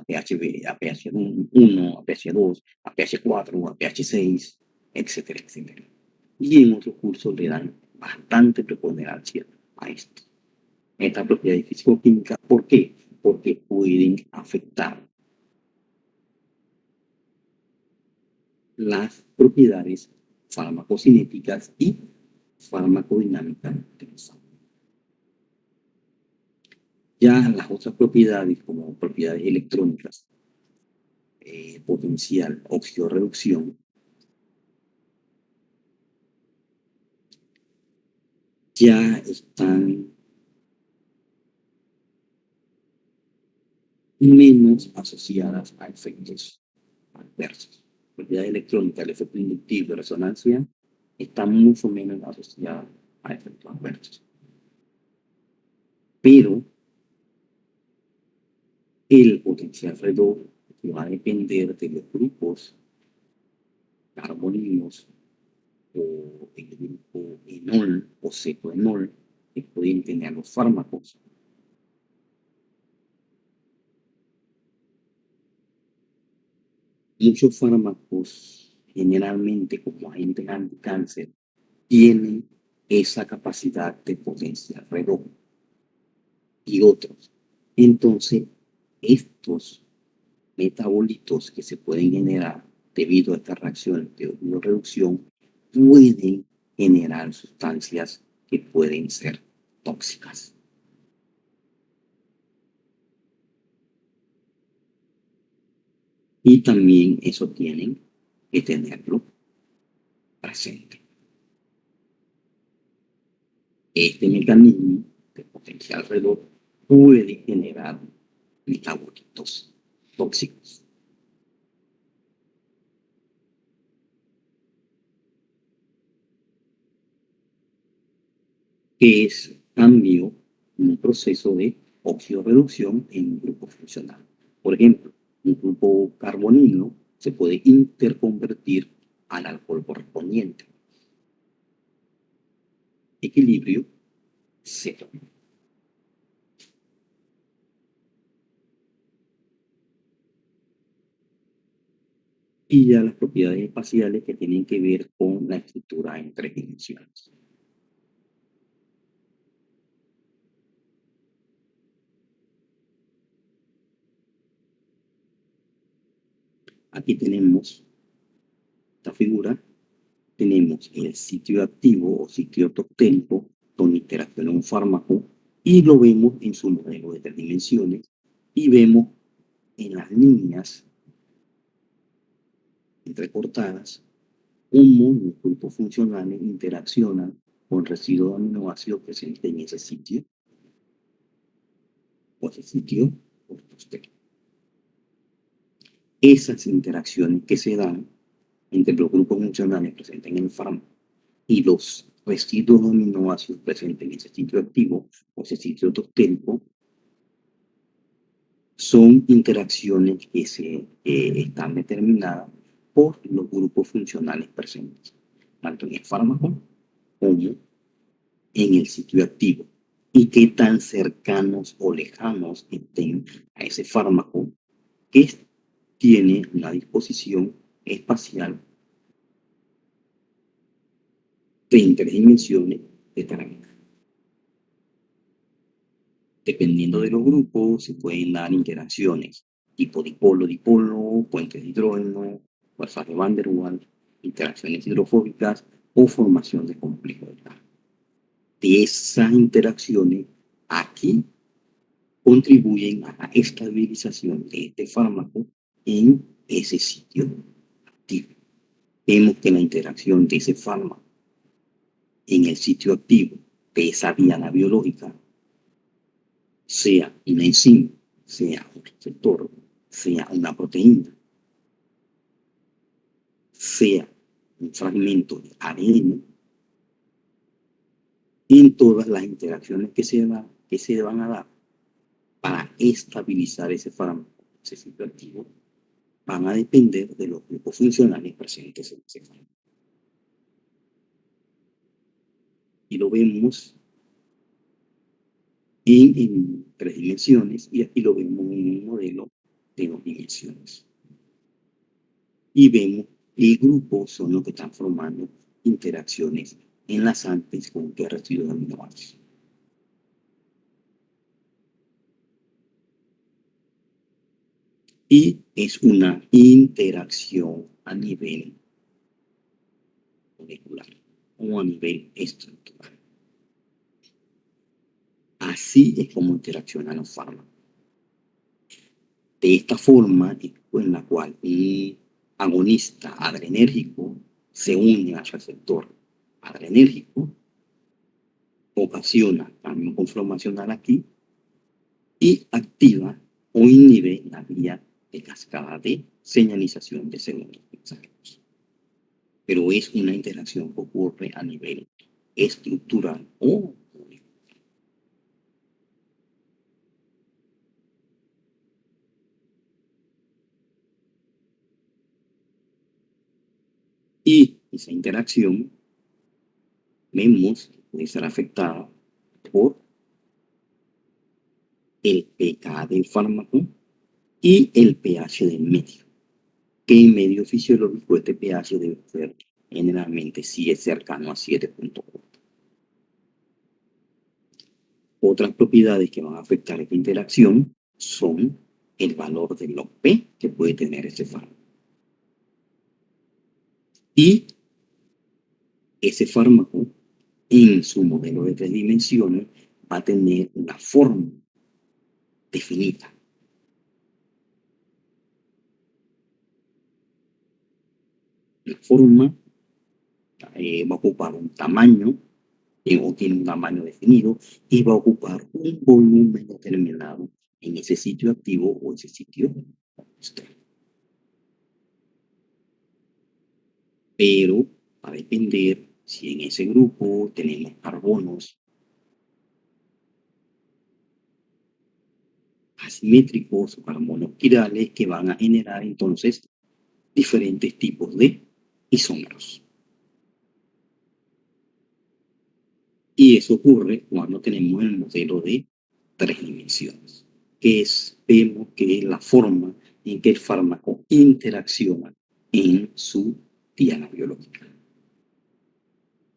a pH 2, a pH 4, a pH 6, etcétera, etcétera. Y en otros cursos le dan bastante preponderancia a esto. Esta propiedad físico-química, ¿por qué? Porque pueden afectar las propiedades farmacocinéticas y farmacodinámicas de los. Ya las otras propiedades, como propiedades electrónicas, potencial, oxidorreducción, ya están menos asociadas a efectos adversos. Propiedades electrónicas, el efecto inductivo de resonancia, están mucho menos asociadas a efectos adversos. Pero el potencial redox va a depender de los grupos carbonilos o el grupo enol o cetoenol que pueden tener los fármacos. Muchos fármacos, generalmente como agentes anticáncer, tienen esa capacidad de potencial redox y otros. Entonces, estos metabolitos que se pueden generar debido a esta reacción de reducción pueden generar sustancias que pueden ser tóxicas. Y también eso tienen que tenerlo presente. Este mecanismo de potencial redox puede generar metabolitos tóxicos. Que es cambio en un proceso de oxidorreducción en un grupo funcional. Por ejemplo, un grupo carbonilo se puede interconvertir al alcohol correspondiente. Equilibrio cero. Y ya las propiedades espaciales que tienen que ver con la estructura en 3 dimensiones. Aquí tenemos esta figura, tenemos el sitio activo o sitio toténico donde interacciona un fármaco y lo vemos en su modelo de 3 dimensiones y vemos en las líneas entrecortadas cómo los grupos funcionales interaccionan con residuos de aminoácidos presentes en ese sitio o ese sitio ortosténico. Esas interacciones que se dan entre los grupos funcionales presentes en el fármaco y los residuos de aminoácidos presentes en ese sitio activo o ese sitio ortosténico son interacciones que están determinadas por los grupos funcionales presentes, tanto en el fármaco como en el sitio activo, y qué tan cercanos o lejanos estén a ese fármaco que tiene una disposición espacial en 3 dimensiones determinada. Dependiendo de los grupos, se pueden dar interacciones tipo dipolo-dipolo, puentes de hidrógeno, fuerzas de Van der Waals, interacciones hidrofóbicas o formación de complejos de carga. De esas interacciones, aquí contribuyen a la estabilización de este fármaco en ese sitio activo. Vemos que la interacción de ese fármaco en el sitio activo de esa diana biológica, sea una enzima, sea un receptor, sea una proteína, sea un fragmento de ADN, en todas las interacciones que se van a dar para estabilizar ese fármaco, ese sitio activo, van a depender de los grupos funcionales presentes en ese fármaco. Y lo vemos en 3 dimensiones y aquí lo vemos en un modelo de 2 dimensiones. Y vemos qué grupos son los que están formando interacciones enlazantes con qué residuos de aminoácidos. Y es una interacción a nivel molecular o a nivel estructural. Así es como interaccionan los fármacos. De esta forma en la cual un agonista adrenérgico se une al receptor adrenérgico, ocasiona cambio conformacional aquí y activa o inhibe la vía de cascada de señalización de segundos mensajeros. Pero es una interacción que ocurre a nivel estructural o molecular. Y esa interacción vemos que puede ser afectada por el pK del fármaco y el pH del medio. Que en medio fisiológico este pH debe ser generalmente si es cercano a 7.4. Otras propiedades que van a afectar esta interacción son el valor de log P que puede tener ese fármaco. Y ese fármaco en su modelo de 3 dimensiones va a tener una forma definida. La forma va a ocupar un tamaño o tiene un tamaño definido y va a ocupar un volumen determinado en ese sitio activo o ese sitio externo. Pero va a depender si en ese grupo tenemos carbonos asimétricos o carbonos quirales que van a generar entonces diferentes tipos de isómeros. Y eso ocurre cuando tenemos el modelo de 3 dimensiones, que vemos que es la forma en que el fármaco interacciona en su diana biológica,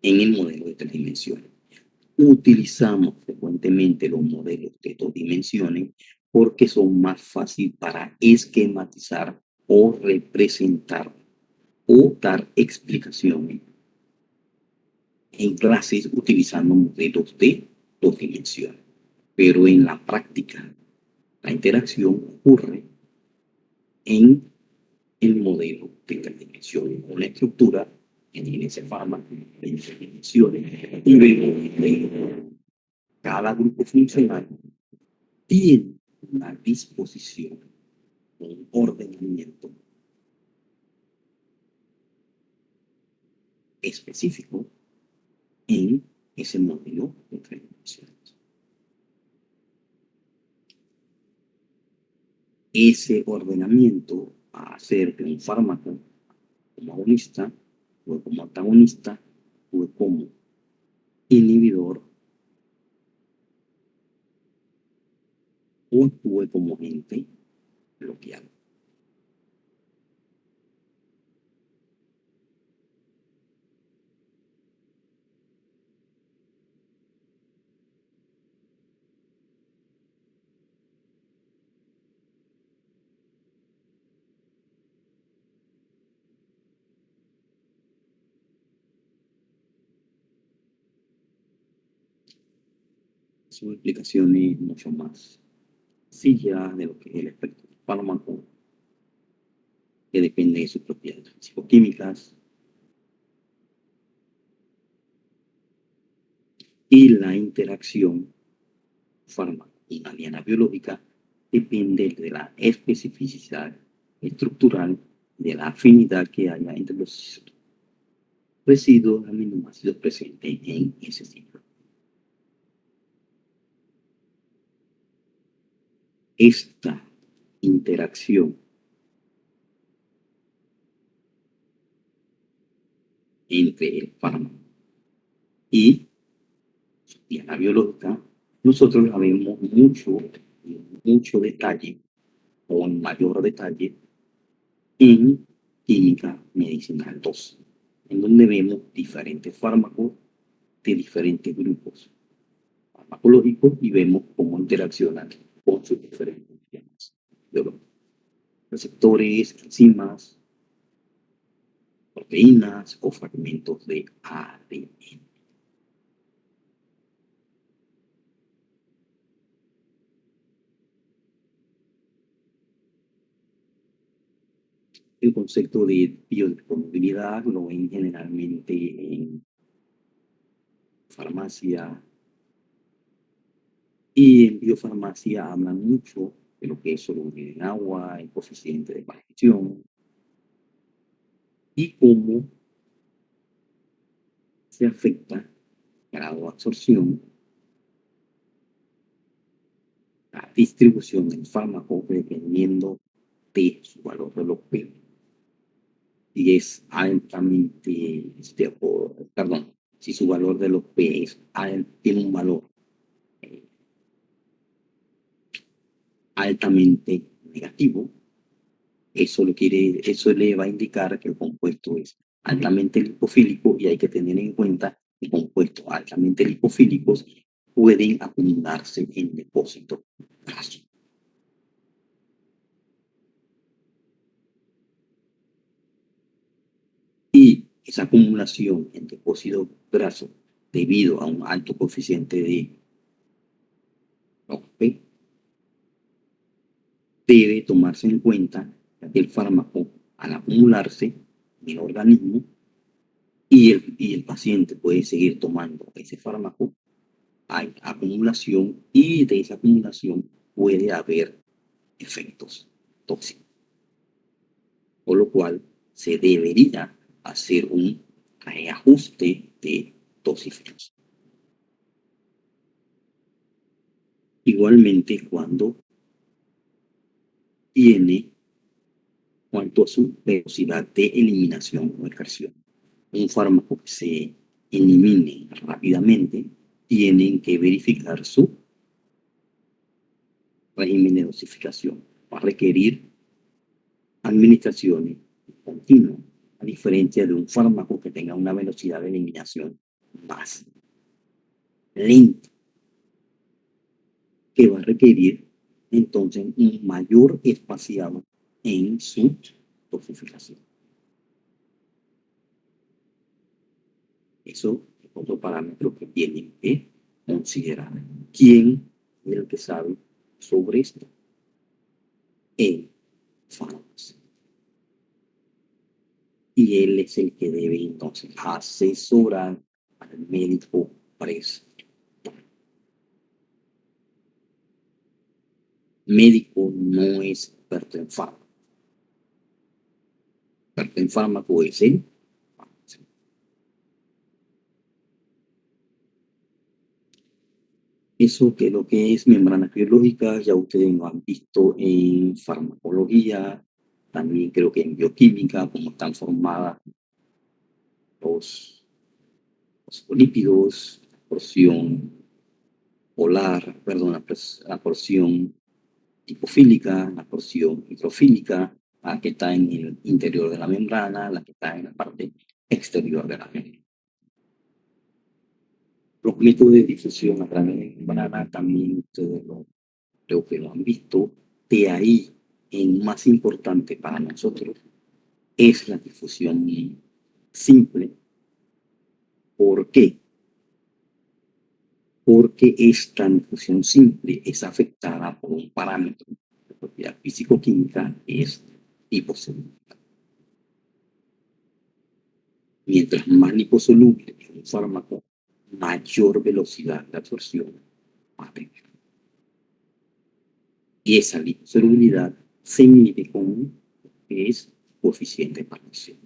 en el modelo de 3 dimensiones. Utilizamos frecuentemente los modelos de 2 dimensiones porque son más fáciles para esquematizar o representar o dar explicaciones en clases utilizando modelos de 2 dimensiones. Pero en la práctica, la interacción ocurre en el modelo de 3 dimensiones, una estructura que tiene ese fármaco de 3 dimensiones y vemos que cada grupo funcional tiene una disposición, un ordenamiento específico en ese modelo de 3 dimensiones. Ese ordenamiento va a hacer que un fármaco como agonista o como antagonista o como inhibidor o actúe como agente bloqueado. Son explicaciones mucho más sencillas de lo que es el efecto del fármaco, que depende de sus propiedades psicoquímicas y la interacción fármaco y la diana biológica depende de la especificidad estructural de la afinidad que haya entre los residuos aminoácidos presentes en ese sitio. Esta interacción entre el fármaco y diana biológica, nosotros la vemos mucho detalle o en mayor detalle en química medicinal 2, en donde vemos diferentes fármacos de diferentes grupos farmacológicos y vemos cómo interaccionan con sus diferentes sistemas biológicos, receptores, enzimas, proteínas o fragmentos de ADN. El concepto de biodisponibilidad lo ven generalmente en farmacia, y en biofarmacia hablan mucho de lo que es soluble en agua, el coeficiente de partición y cómo se afecta grado de absorción, la distribución del fármaco dependiendo de su valor de los P. Y es altamente, perdón, si su valor de los P tiene un valor altamente negativo, eso le va a indicar que el compuesto es altamente lipofílico, y hay que tener en cuenta que compuestos altamente lipofílicos pueden acumularse en depósitos grasos. Y esa acumulación en depósitos grasos debido a un alto coeficiente de P debe tomarse en cuenta que el fármaco, al acumularse en el organismo, y el paciente puede seguir tomando ese fármaco, hay acumulación, y de esa acumulación puede haber efectos tóxicos. Por lo cual se debería hacer un reajuste de dosificación. Igualmente, cuanto a su velocidad de eliminación o excreción, un fármaco que se elimine rápidamente, tienen que verificar su régimen de dosificación. Va a requerir administraciones continuas, a diferencia de un fármaco que tenga una velocidad de eliminación más lenta, que va a requerir entonces un mayor espaciado en su dosificación. Eso es otro parámetro que tienen que considerar. ¿Quién es el que sabe sobre esto? El farmacéutico. Y él es el que debe entonces asesorar al médico prescriptor. Médico no es experto en fármaco. Experto en fármaco es el farmacéutico. Eso, que lo que es membranas biológicas, ya ustedes lo han visto en farmacología, también creo que en bioquímica, cómo están formadas los lípidos, la porción polar, perdón, la porción lipofílica, la porción hidrofílica, la que está en el interior de la membrana, la que está en la parte exterior de la membrana. Los métodos de difusión a través de la membrana también ustedes creo que lo han visto. De ahí, el más importante para nosotros es la difusión simple. ¿Por qué? Porque esta difusión simple es afectada por un parámetro de propiedad físico-química, que es liposolubilidad. Mientras más liposoluble es un fármaco, mayor velocidad de absorción va a tener. Y esa liposolubilidad se mide con que es coeficiente de partición.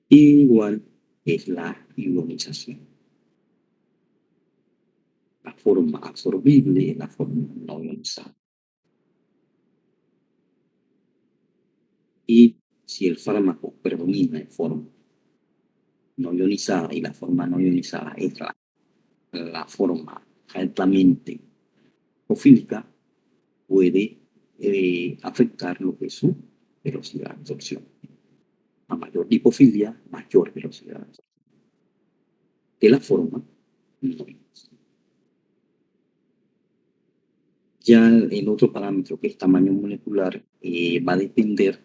Igual es la ionización. La forma absorbible, la forma no ionizada. Y si el fármaco predomina en forma no ionizada, y la forma no ionizada es la forma altamente lipofílica, puede afectar lo que es su velocidad de absorción. A mayor lipofilia, mayor velocidad de absorción. De la forma no ionizada. Ya el otro parámetro, que es tamaño molecular, va a depender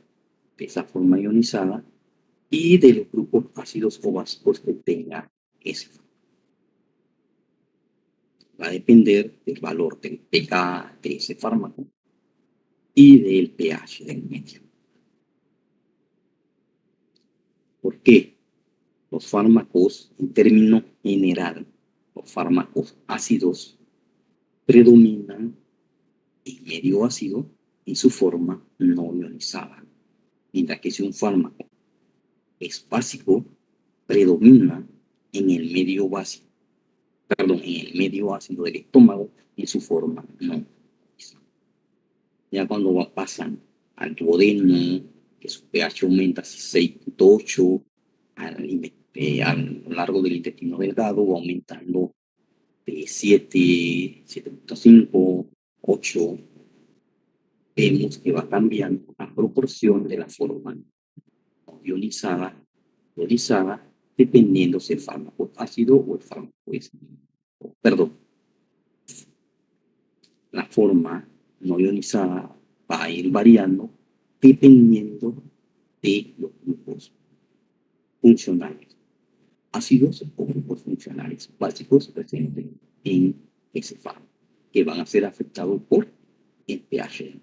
de esa forma ionizada y de los grupos ácidos o básicos que tenga ese fármaco. va a depender del valor del pK de ese fármaco y del pH del medio. ¿Por qué? Los fármacos, en términos general, los fármacos ácidos predominan en medio ácido en su forma no ionizada, mientras que si un fármaco es básico, predomina en el medio básico, en el medio ácido del estómago en su forma no ionizada. Ya cuando pasan al duodeno, que su pH aumenta a 6.8, a lo largo del intestino delgado va aumentando de 7, 7.5, 8, vemos que va cambiando a proporción de la forma ionizada, dependiendo si el fármaco es ácido o el fármaco es, perdón, la forma no ionizada va a ir variando dependiendo de los grupos funcionales, ácidos o grupos funcionales básicos presentes en ese fármaco, que van a ser afectados por el pH.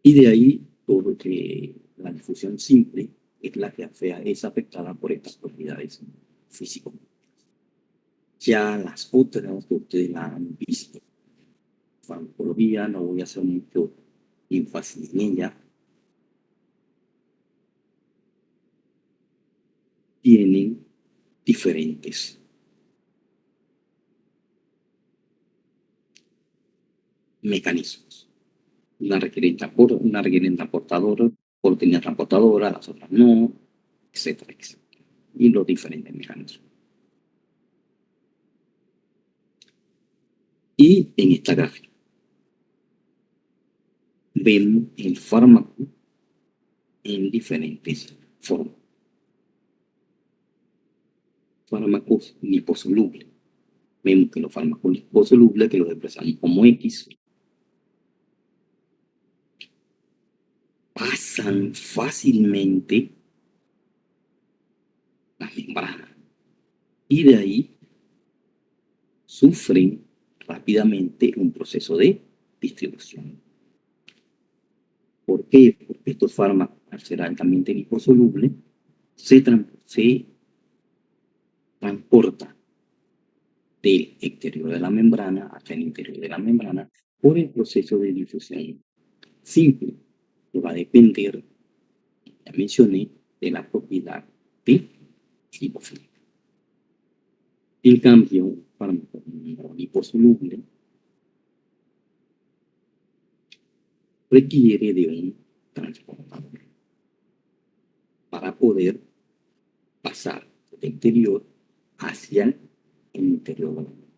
Y de ahí todo que la difusión simple es la que es afectada por estas propiedades físicas. Ya las otras que ustedes la han visto, farmacología, no voy a hacer mucho énfasis en ella, tienen diferentes mecanismos. Una requiere transportadora, proteína transportadora, las otras no, etcétera, etcétera. Y los diferentes mecanismos. Y en esta gráfica vemos el fármaco en diferentes formas. Fármacos liposolubles. Vemos que los fármacos liposolubles, que los expresamos como X, pasan fácilmente la membrana y de ahí sufren rápidamente un proceso de distribución. ¿Por qué? Porque estos fármacos, al ser altamente liposolubles, se transportan del exterior de la membrana hacia el interior de la membrana por el proceso de difusión simple, que va a depender, ya mencioné, de la propiedad de lipofilia. En cambio, un fármaco no liposoluble requiere de un transportador para poder pasar del exterior hacia el interior de la membrana.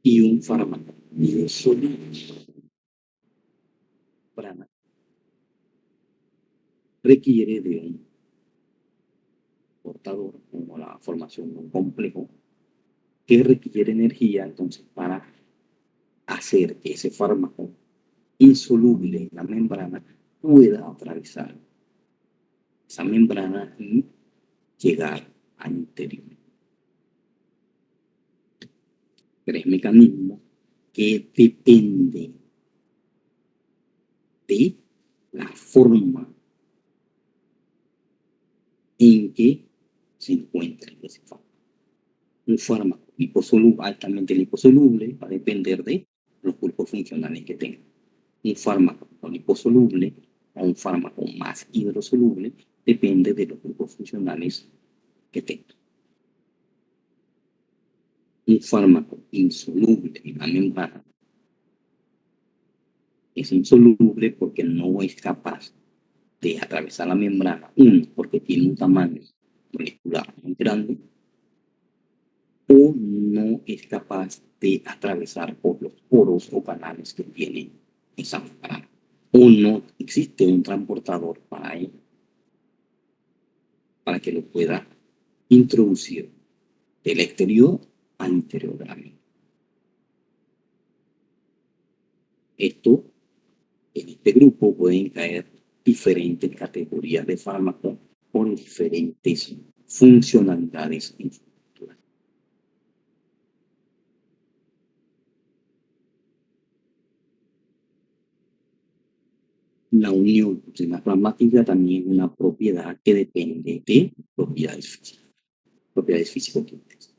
Y un fármaco liposoluble requiere de un portador, como la formación de un complejo, que requiere energía entonces para hacer que ese fármaco insoluble en la membrana pueda atravesar esa membrana y llegar al interior. 3 mecanismos que dependen de la forma en que se encuentra ese fármaco. Un fármaco altamente liposoluble va a depender de los grupos funcionales que tenga. Un fármaco no liposoluble o un fármaco más hidrosoluble depende de los grupos funcionales que tenga. Un fármaco insoluble en la membrana es insoluble porque no es capaz de atravesar la membrana, porque tiene un tamaño molecular muy grande, o no es capaz de atravesar por los poros o canales que tiene esa membrana, o no existe un transportador para él, para que lo pueda introducir del exterior al interior de la membrana. Esto En este grupo pueden caer diferentes categorías de fármacos con diferentes funcionalidades en su estructura. La unión de la pragmática también es una propiedad que depende de propiedades físico-químicas.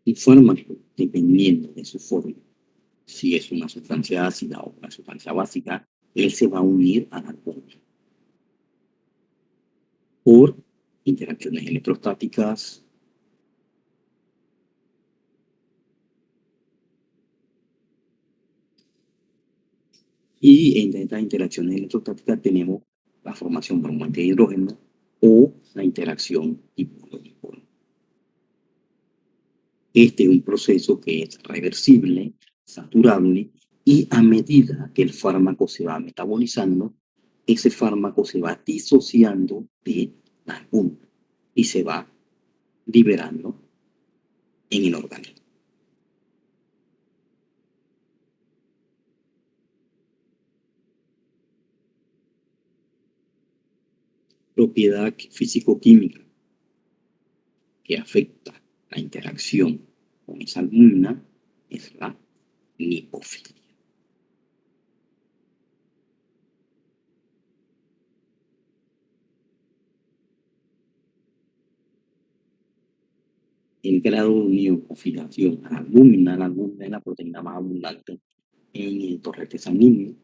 Un fármaco, dependiendo de su forma, si es una sustancia ácida o una sustancia básica, él se va a unir a la alcohol por interacciones electrostáticas, y en estas interacciones electrostáticas tenemos la formación bromante de hidrógeno o la interacción dipolo-dipolo. Este es un proceso que es reversible, saturable, y a medida que el fármaco se va metabolizando, ese fármaco se va disociando de la albúmina y se va liberando en el organismo. Propiedad físico-química que afecta la interacción con esa albúmina es la lipofilia. El grado de unión o fijación a la albúmina es la proteína más abundante en el torrente sanguíneo,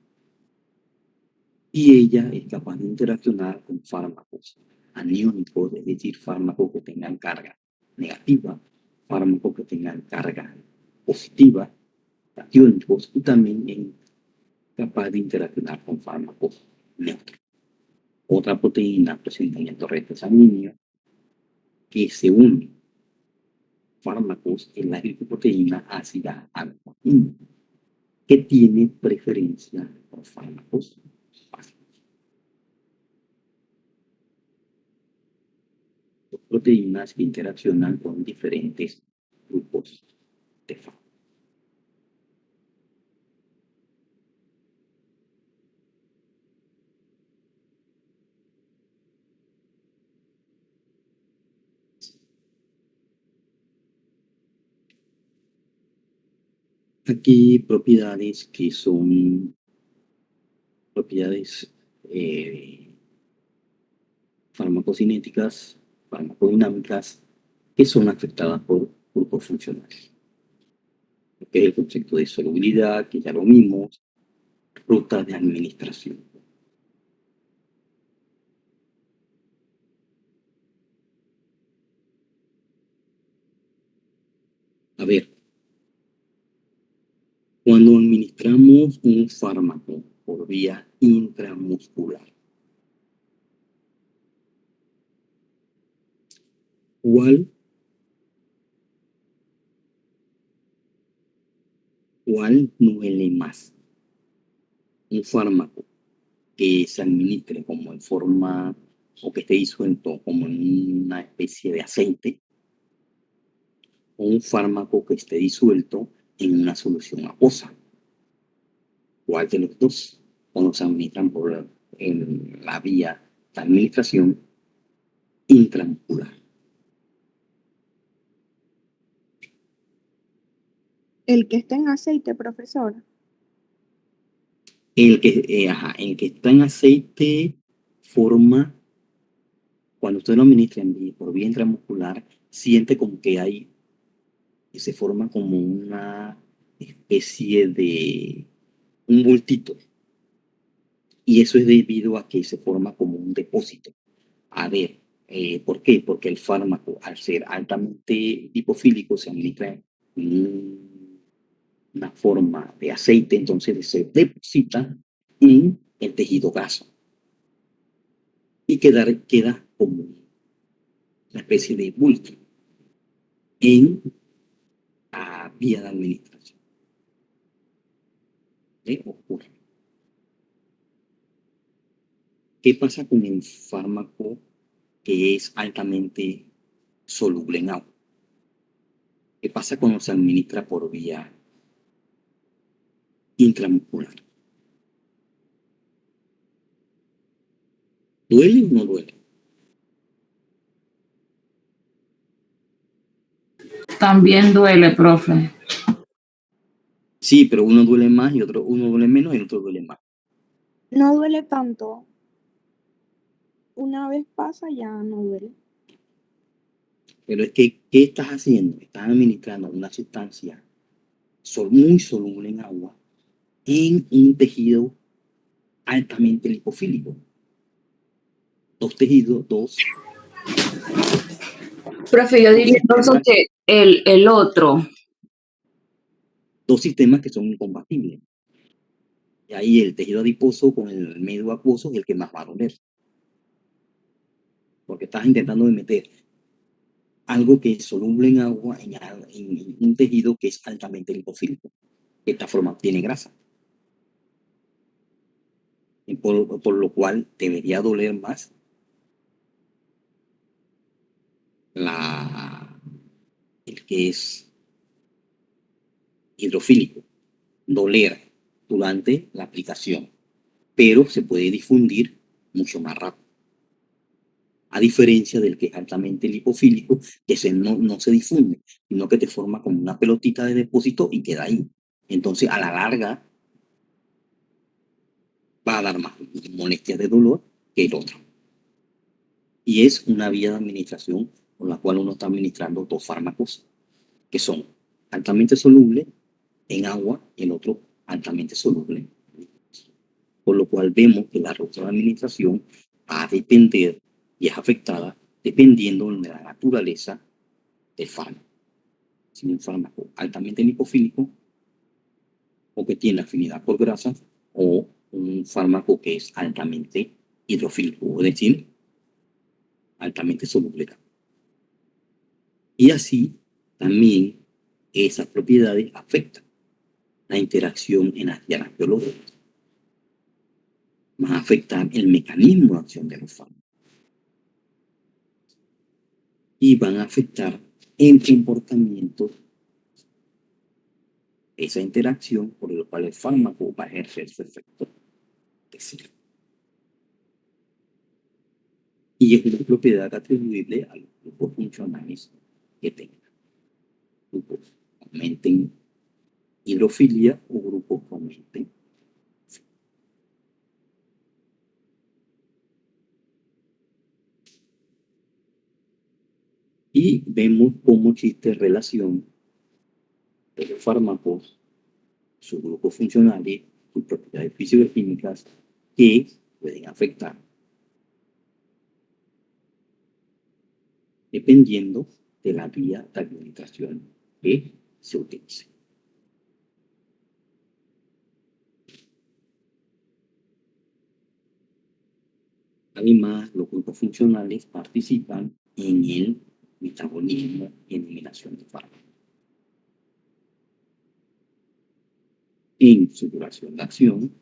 y ella es capaz de interaccionar con fármacos aniónicos, es decir, fármacos que tengan carga negativa, fármacos que tengan carga positiva, catiónicos, y también es capaz de interaccionar con fármacos neutros. Otra proteína presente en el torrente sanguíneo que se une fármacos es la glicoproteína ácida alfa-1, que tiene preferencia por fármacos básicos. Proteínas que interaccionan con diferentes grupos de fármacos. Aquí propiedades que son propiedades farmacocinéticas, farmacodinámicas, que son afectadas por grupos funcionales. Que es el concepto de solubilidad, que ya lo vimos, rutas de administración. A ver, cuando administramos un fármaco por vía intramuscular, ¿cuál duele más? Un fármaco que se administre como en forma o que esté disuelto como en una especie de aceite, o un fármaco que esté disuelto en una solución acuosa. ¿Cuál de los dos? Cuando se administran por la vía de administración intramuscular. El que está en aceite, profesor. El que está en aceite forma, cuando usted lo administra por vía intramuscular, siente como que se forma como una especie de un bultito. Y eso es debido a que se forma como un depósito. A ver, ¿por qué? Porque el fármaco, al ser altamente lipofílico, se administra en una forma de aceite, entonces se deposita en el tejido graso y queda como una especie de bulto en la vía de administración. ¿Qué ocurre? ¿Qué pasa con el fármaco que es altamente soluble en agua? ¿Qué pasa cuando se administra por vía intramuscular? ¿Duele o no duele? También duele, profe. Sí, pero uno duele más y uno duele menos y el otro duele más. No duele tanto. Una vez pasa ya no duele. Pero es que, ¿qué estás haciendo? Estás administrando una sustancia muy soluble en agua en un tejido altamente lipofílico. Profe, yo diría entonces que el otro. Dos sistemas que son incompatibles. Y ahí el tejido adiposo con el medio acuoso es el que más va a doler. Porque estás intentando meter algo que es soluble en agua en un tejido que es altamente lipofílico. De esta forma tiene grasa. Y por lo cual debería doler más el que es hidrofílico, doler durante la aplicación, pero se puede difundir mucho más rápido. A diferencia del que es altamente lipofílico, que no se difunde, sino que te forma como una pelotita de depósito y queda ahí. Entonces, a la larga, va a dar más molestias de dolor que el otro. Y es una vía de administración con la cual uno está administrando dos fármacos que son altamente solubles en agua y el otro altamente soluble. Por lo cual vemos que la ruta de administración va a depender y es afectada dependiendo de la naturaleza del fármaco. Si es un fármaco altamente lipofílico o que tiene afinidad por grasas o un fármaco que es altamente hidrofílico, es decir, altamente soluble. Y así también esas propiedades afectan la interacción en las dianas biológicas. Van a afectar el mecanismo de acción de los fármacos. Y van a afectar el comportamiento de esa interacción por lo cual el fármaco va a ejercer su efecto. Y es una propiedad atribuible a los grupos funcionales que tengan. Grupos que aumenten hidrofilia o grupos que aumenten. Y vemos cómo existe relación de los fármacos, sus grupos funcionales, sus propiedades físico-químicas que pueden afectar dependiendo de la vía de administración que se utilice. Además, los grupos funcionales participan en el metabolismo y eliminación de fármacos. En su duración de acción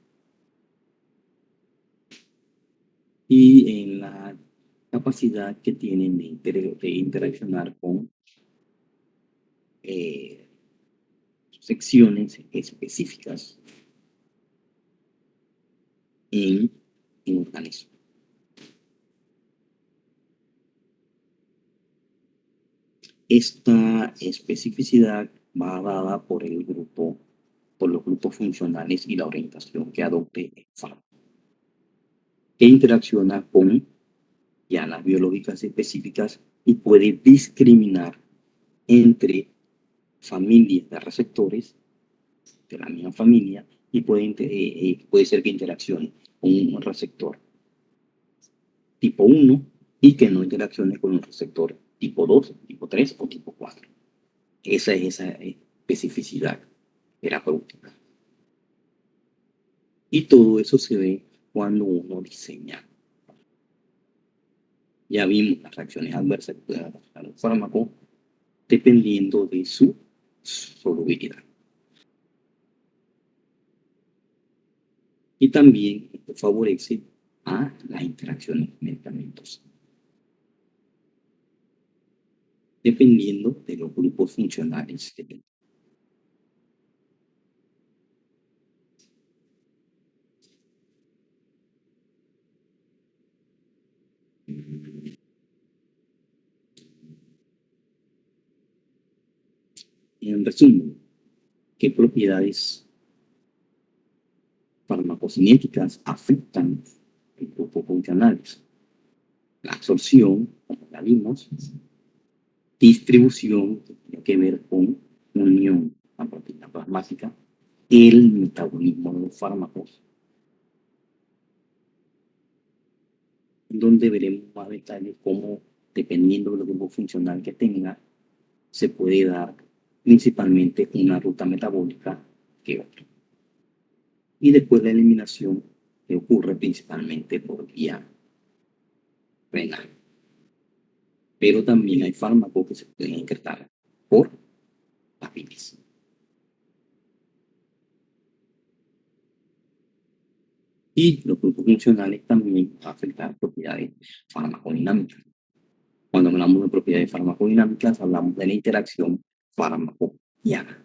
y en la capacidad que tienen de interaccionar con secciones específicas en un organismo. Esta especificidad va dada por los grupos funcionales y la orientación que adopte el fármaco, que interacciona con dianas biológicas específicas y puede discriminar entre familias de receptores de la misma familia y puede ser que interaccione con un receptor tipo 1 y que no interaccione con un receptor tipo 2, tipo 3 o tipo 4. Esa es esa especificidad terapéutica. Y todo eso se ve cuando uno diseña. Ya vimos las reacciones adversas que pueden afectar al fármaco dependiendo de su solubilidad. Y también esto favorece a las interacciones medicamentosas. dependiendo de los grupos funcionales que tengan. En resumen, ¿qué propiedades farmacocinéticas afectan los grupos funcionales? La absorción, como la vimos, distribución, que tiene que ver con unión a proteína plasmática, el metabolismo de los fármacos, donde veremos más detalles cómo, dependiendo del grupo funcional que tenga, se puede dar principalmente una ruta metabólica que otra. Y después la eliminación, que ocurre principalmente por vía renal. Pero también hay fármacos que se pueden excretar por la bilis. Y los grupos funcionales también afectan propiedades farmacodinámicas. Cuando hablamos de propiedades farmacodinámicas, hablamos de la interacción fármaco-diana.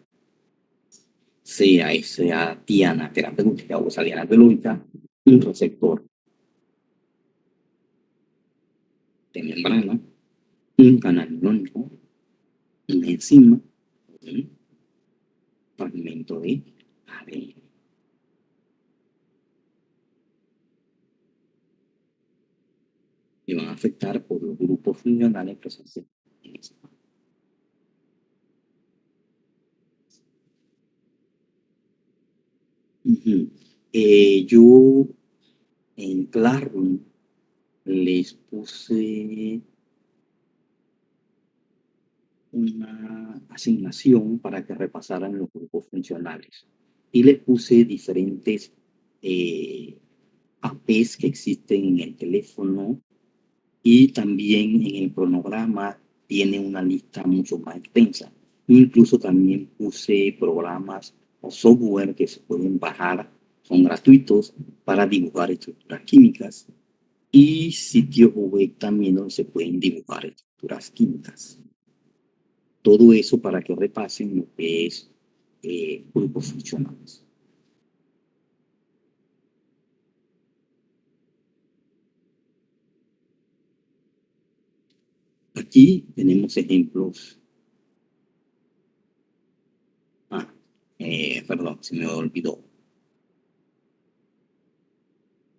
Sea esa diana terapéutica o esa diana biológica, un receptor de membrana, un canal iónico, una enzima, un fragmento de ADN. Y van a afectar por los grupos funcionales presentes en esa. Yo en Classroom les puse una asignación para que repasaran los grupos funcionales y les puse diferentes APs que existen en el teléfono, y también en el cronograma tiene una lista mucho más extensa. Incluso también puse programas o software que se pueden bajar, son gratuitos, para dibujar estructuras químicas, y sitios web también donde se pueden dibujar estructuras químicas. Todo eso para que repasen lo que es grupos funcionales. Aquí tenemos ejemplos. Perdón, se me olvidó.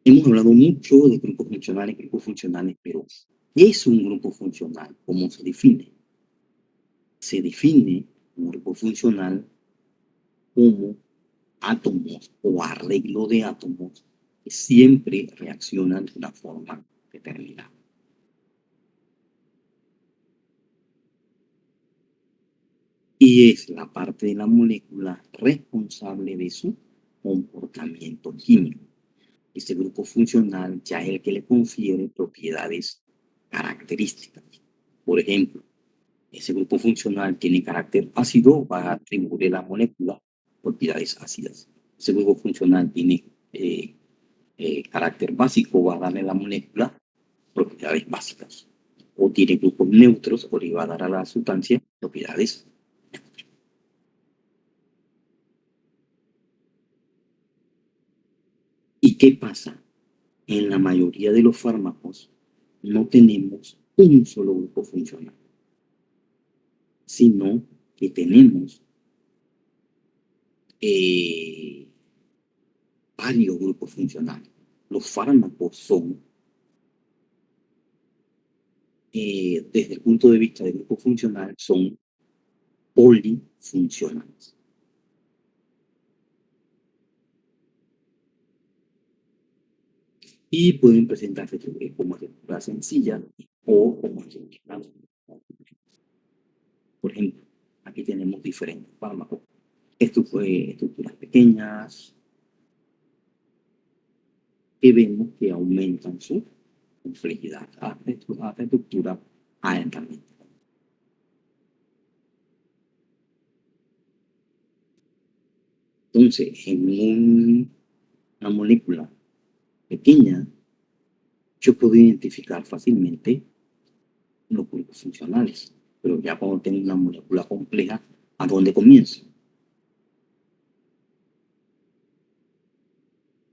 Hemos hablado mucho de grupos funcionales, pero ¿qué es un grupo funcional? ¿Cómo se define? Se define un grupo funcional como átomos o arreglo de átomos que siempre reaccionan de una forma determinada. Y es la parte de la molécula responsable de su comportamiento químico. Este grupo funcional ya es el que le confiere propiedades características. Por ejemplo, ese grupo funcional tiene carácter ácido, va a atribuirle a la molécula propiedades ácidas. Ese grupo funcional tiene carácter básico, va a darle a la molécula propiedades básicas. O tiene grupos neutros, o le va a dar a la sustancia propiedades. ¿Y qué pasa? En la mayoría de los fármacos no tenemos un solo grupo funcional, sino que tenemos varios grupos funcionales. Los fármacos son, desde el punto de vista del grupo funcional, son polifuncionales. Y pueden presentarse como estructuras sencillas o como estructuras. Por ejemplo, aquí tenemos diferentes fármacos. Estructuras pequeñas que vemos que aumentan su complejidad a estructura altamente. Entonces, en una molécula pequeña, yo puedo identificar fácilmente los grupos funcionales. Pero ya cuando tengo una molécula compleja, ¿a dónde comienzo?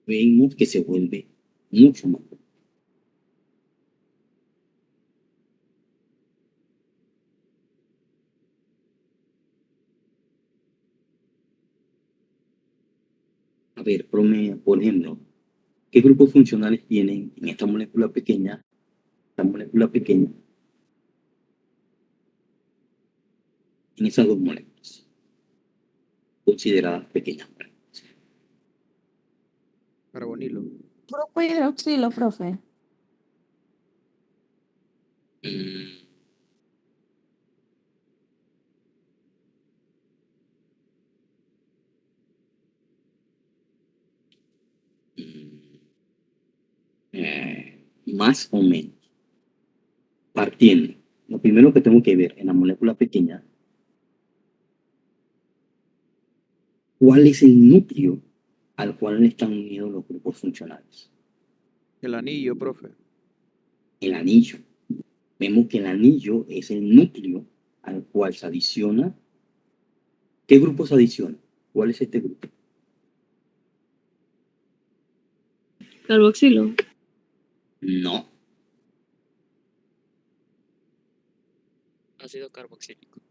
Vemos que se vuelve mucho más. A ver, por ejemplo, ¿qué grupos funcionales tienen en esta molécula pequeña? Esta molécula pequeña, en esas dos moléculas, consideradas pequeñas. Carbonilo. Grupo hidroxilo, profe. Mm, mm, más o menos. Partiendo. Lo primero que tengo que ver en la molécula pequeña, ¿cuál es el núcleo al cual están unidos los grupos funcionales? El anillo, profe. El anillo. Vemos que el anillo es el núcleo al cual se adiciona. ¿Qué grupo se adiciona? ¿Cuál es este grupo? Carboxilo. No, Ácido carboxílico.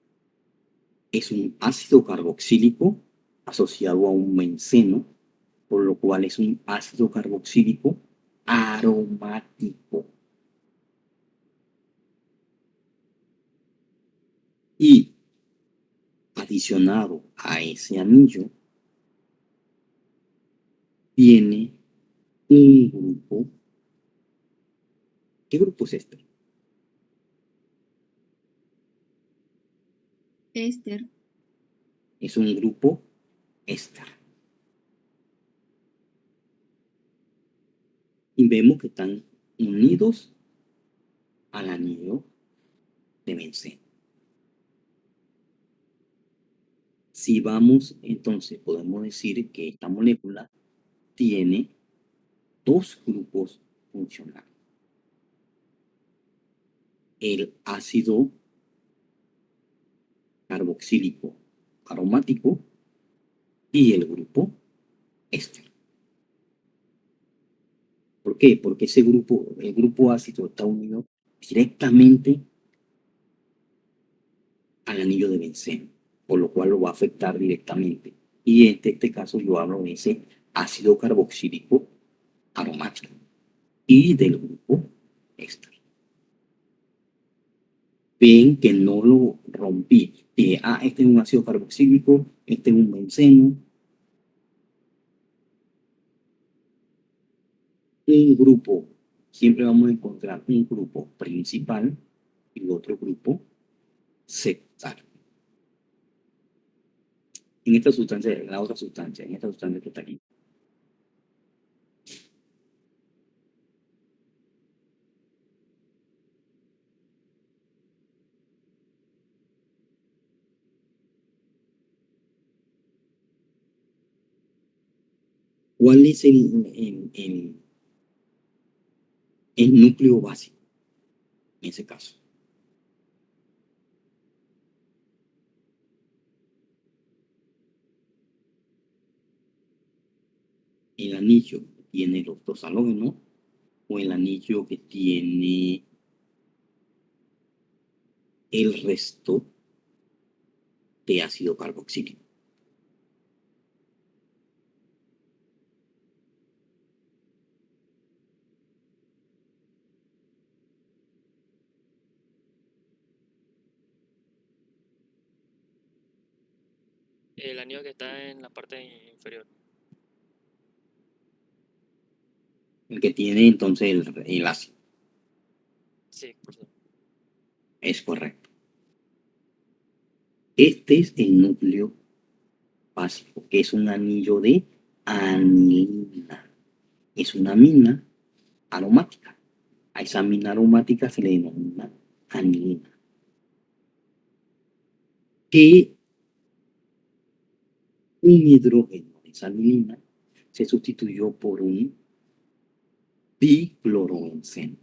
es un ácido carboxílico asociado a un benceno, por lo cual es un ácido carboxílico aromático. Y adicionado a ese anillo, tiene un grupo. ¿Qué grupo es este? Éster. Es un grupo éster. Y vemos que están unidos al anillo de benceno. Si vamos, entonces podemos decir que esta molécula tiene dos grupos funcionales. El ácido carboxílico aromático y el grupo éster. ¿Por qué? Porque ese grupo, el grupo ácido está unido directamente al anillo de benceno, por lo cual lo va a afectar directamente. Y en este caso yo hablo de ese ácido carboxílico aromático y del grupo éster. Ven que no lo rompí. Que, este es un ácido carboxílico, este es un benceno. Un grupo, siempre vamos a encontrar un grupo principal y otro grupo secundario. En esta sustancia, en la otra sustancia, en esta sustancia que está aquí. ¿Cuál es el núcleo básico en ese caso? El anillo que tiene los dos halógenos o el anillo que tiene el resto de ácido carboxílico. El anillo que está en la parte inferior. El que tiene entonces el ácido. Sí, por supuesto. Es correcto. Este es el núcleo básico, que es un anillo de anilina. Es una amina aromática. A esa amina aromática se le denomina anilina. Que un hidrógeno de esa anilina se sustituyó por un diclorobenceno.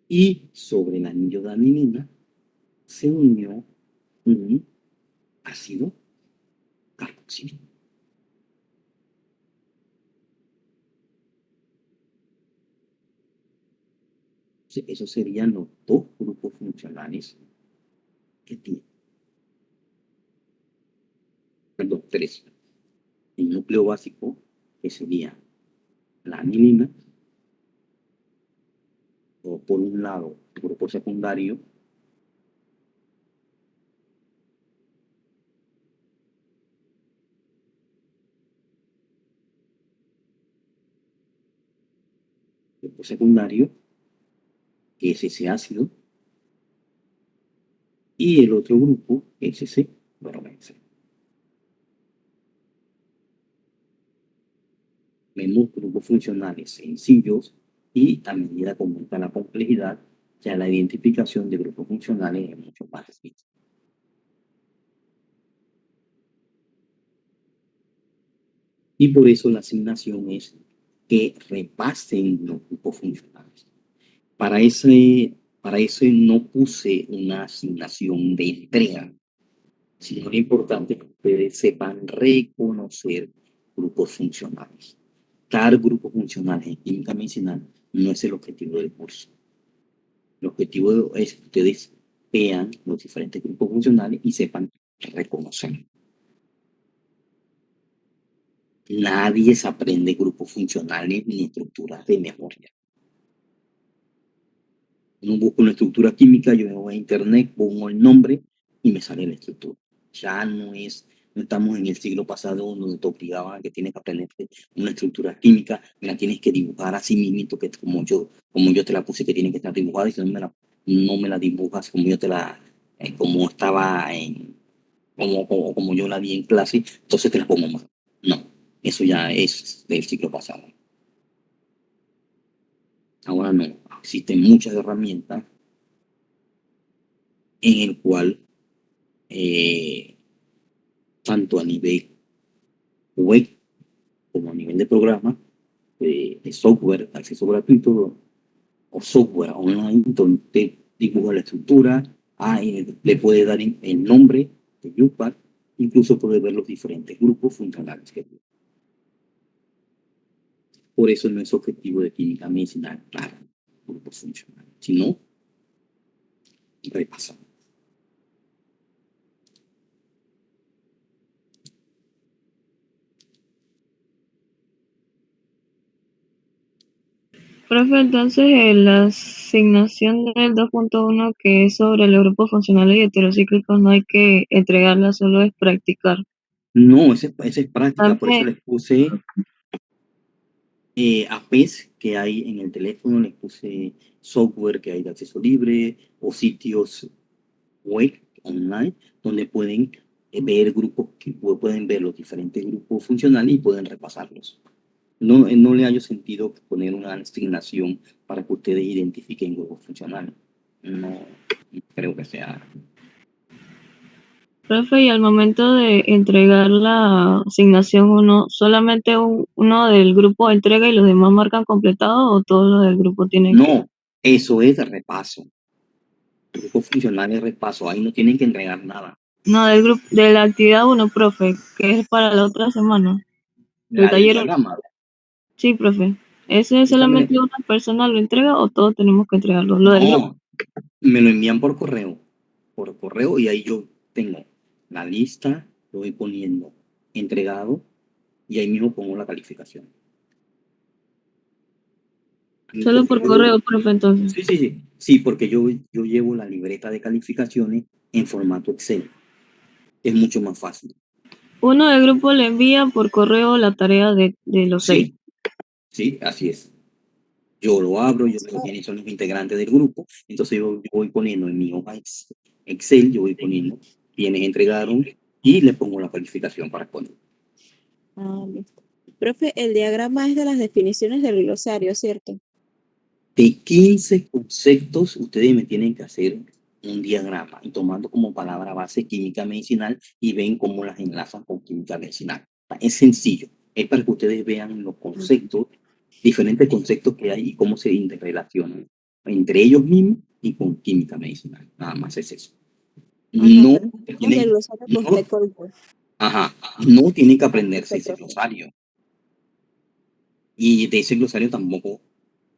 Y sobre el anillo de anilina se unió un ácido carboxílico. Esos serían los dos grupos funcionales que tiene. Perdón, tres. El núcleo básico, que sería la anilina, o por un lado, el grupo secundario, que es ese ácido, y el otro grupo es ese bromance. Vemos grupos funcionales sencillos y a medida que aumenta la complejidad, ya la identificación de grupos funcionales es mucho más difícil. Y por eso la asignación es que repasen los grupos funcionales. Para eso no puse una asignación de entrega, sino lo importante es que ustedes sepan reconocer grupos funcionales. Dar grupos funcionales en química medicinal no es el objetivo del curso. El objetivo es que ustedes vean los diferentes grupos funcionales y sepan reconocer. Nadie se aprende grupos funcionales ni estructuras de memoria. No busco una estructura química, yo me voy a internet, pongo el nombre y me sale la estructura. Ya no estamos en el siglo pasado donde te obligaban a que tienes que aprender una estructura química, me la tienes que dibujar así mismo, que como yo te la puse que tiene que estar dibujada, y si no me la dibujas como yo te la, como estaba como yo la vi en clase, entonces te la pongo mal. No, eso ya es del siglo pasado. Ahora no, existen muchas herramientas en el cual tanto a nivel web como a nivel de programa, de software, acceso gratuito o software online, donde te dibuja la estructura, le puede dar el nombre de UPAD, incluso puede ver los diferentes grupos funcionales que tiene. Por eso no es objetivo de química medicinal, claro, grupos funcionales, sino repasar. Profe, entonces la asignación del 2.1 que es sobre los grupos funcionales y heterocíclicos no hay que entregarla, solo es practicar. No, esa es práctica, por eso También, les puse apps que hay en el teléfono, les puse software que hay de acceso libre o sitios web online donde pueden ver grupos, que pueden ver los diferentes grupos funcionales y pueden repasarlos. No le hallo sentido poner una asignación para que ustedes identifiquen grupos funcionales. No creo que sea. profe, y al momento de entregar la asignación solamente uno del grupo entrega y los demás marcan completado o todos los del grupo tienen que... No, eso es repaso. Grupos funcionales repaso. Ahí no tienen que entregar nada. No, del grupo, de la actividad 1, profe, que es para la otra semana. El La del taller 1. diagrama. Sí, profe. ¿Ese es Esta solamente una persona lo entrega o todos tenemos que entregarlo? Lo del grupo. No, me lo envían por correo, y ahí yo tengo la lista, lo voy poniendo entregado y ahí mismo pongo la calificación. Solo por correo, profe, entonces. Sí, porque yo llevo la libreta de calificaciones en formato Excel. Es mucho más fácil. Uno del grupo le envía por correo la tarea de los 6. Sí, así es. Yo lo abro, yo veo quiénes son los integrantes del grupo, entonces yo voy poniendo en mi hoja Excel, yo voy poniendo quiénes entregaron y le pongo la calificación para poner. Listo. Profe, el diagrama es de las definiciones del glosario, ¿cierto? De 15 conceptos, ustedes me tienen que hacer un diagrama y tomando como palabra base química medicinal y ven cómo las enlazan con química medicinal. Es sencillo, es para que ustedes vean los conceptos, diferentes conceptos que hay y cómo se interrelacionan. entre ellos mismos y con química medicinal. Nada más es eso. Ajá, No pero el tienen, glosario que no, usted colgó. ajá, no tienen que aprenderse ese profe. glosario. Y de ese glosario tampoco,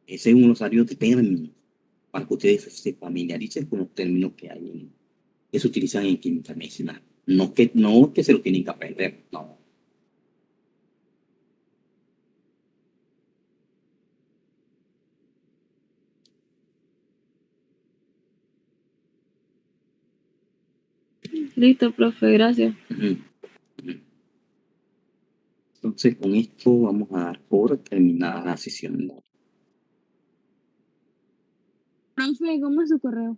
ese es un glosario de términos, para que ustedes se familiaricen con los términos que se utilizan en química medicinal. No que se lo tienen que aprender, no. Listo, profe, gracias. Ujú, ujú. Entonces, con esto vamos a dar por terminada la sesión. Profe, ¿cómo es su correo?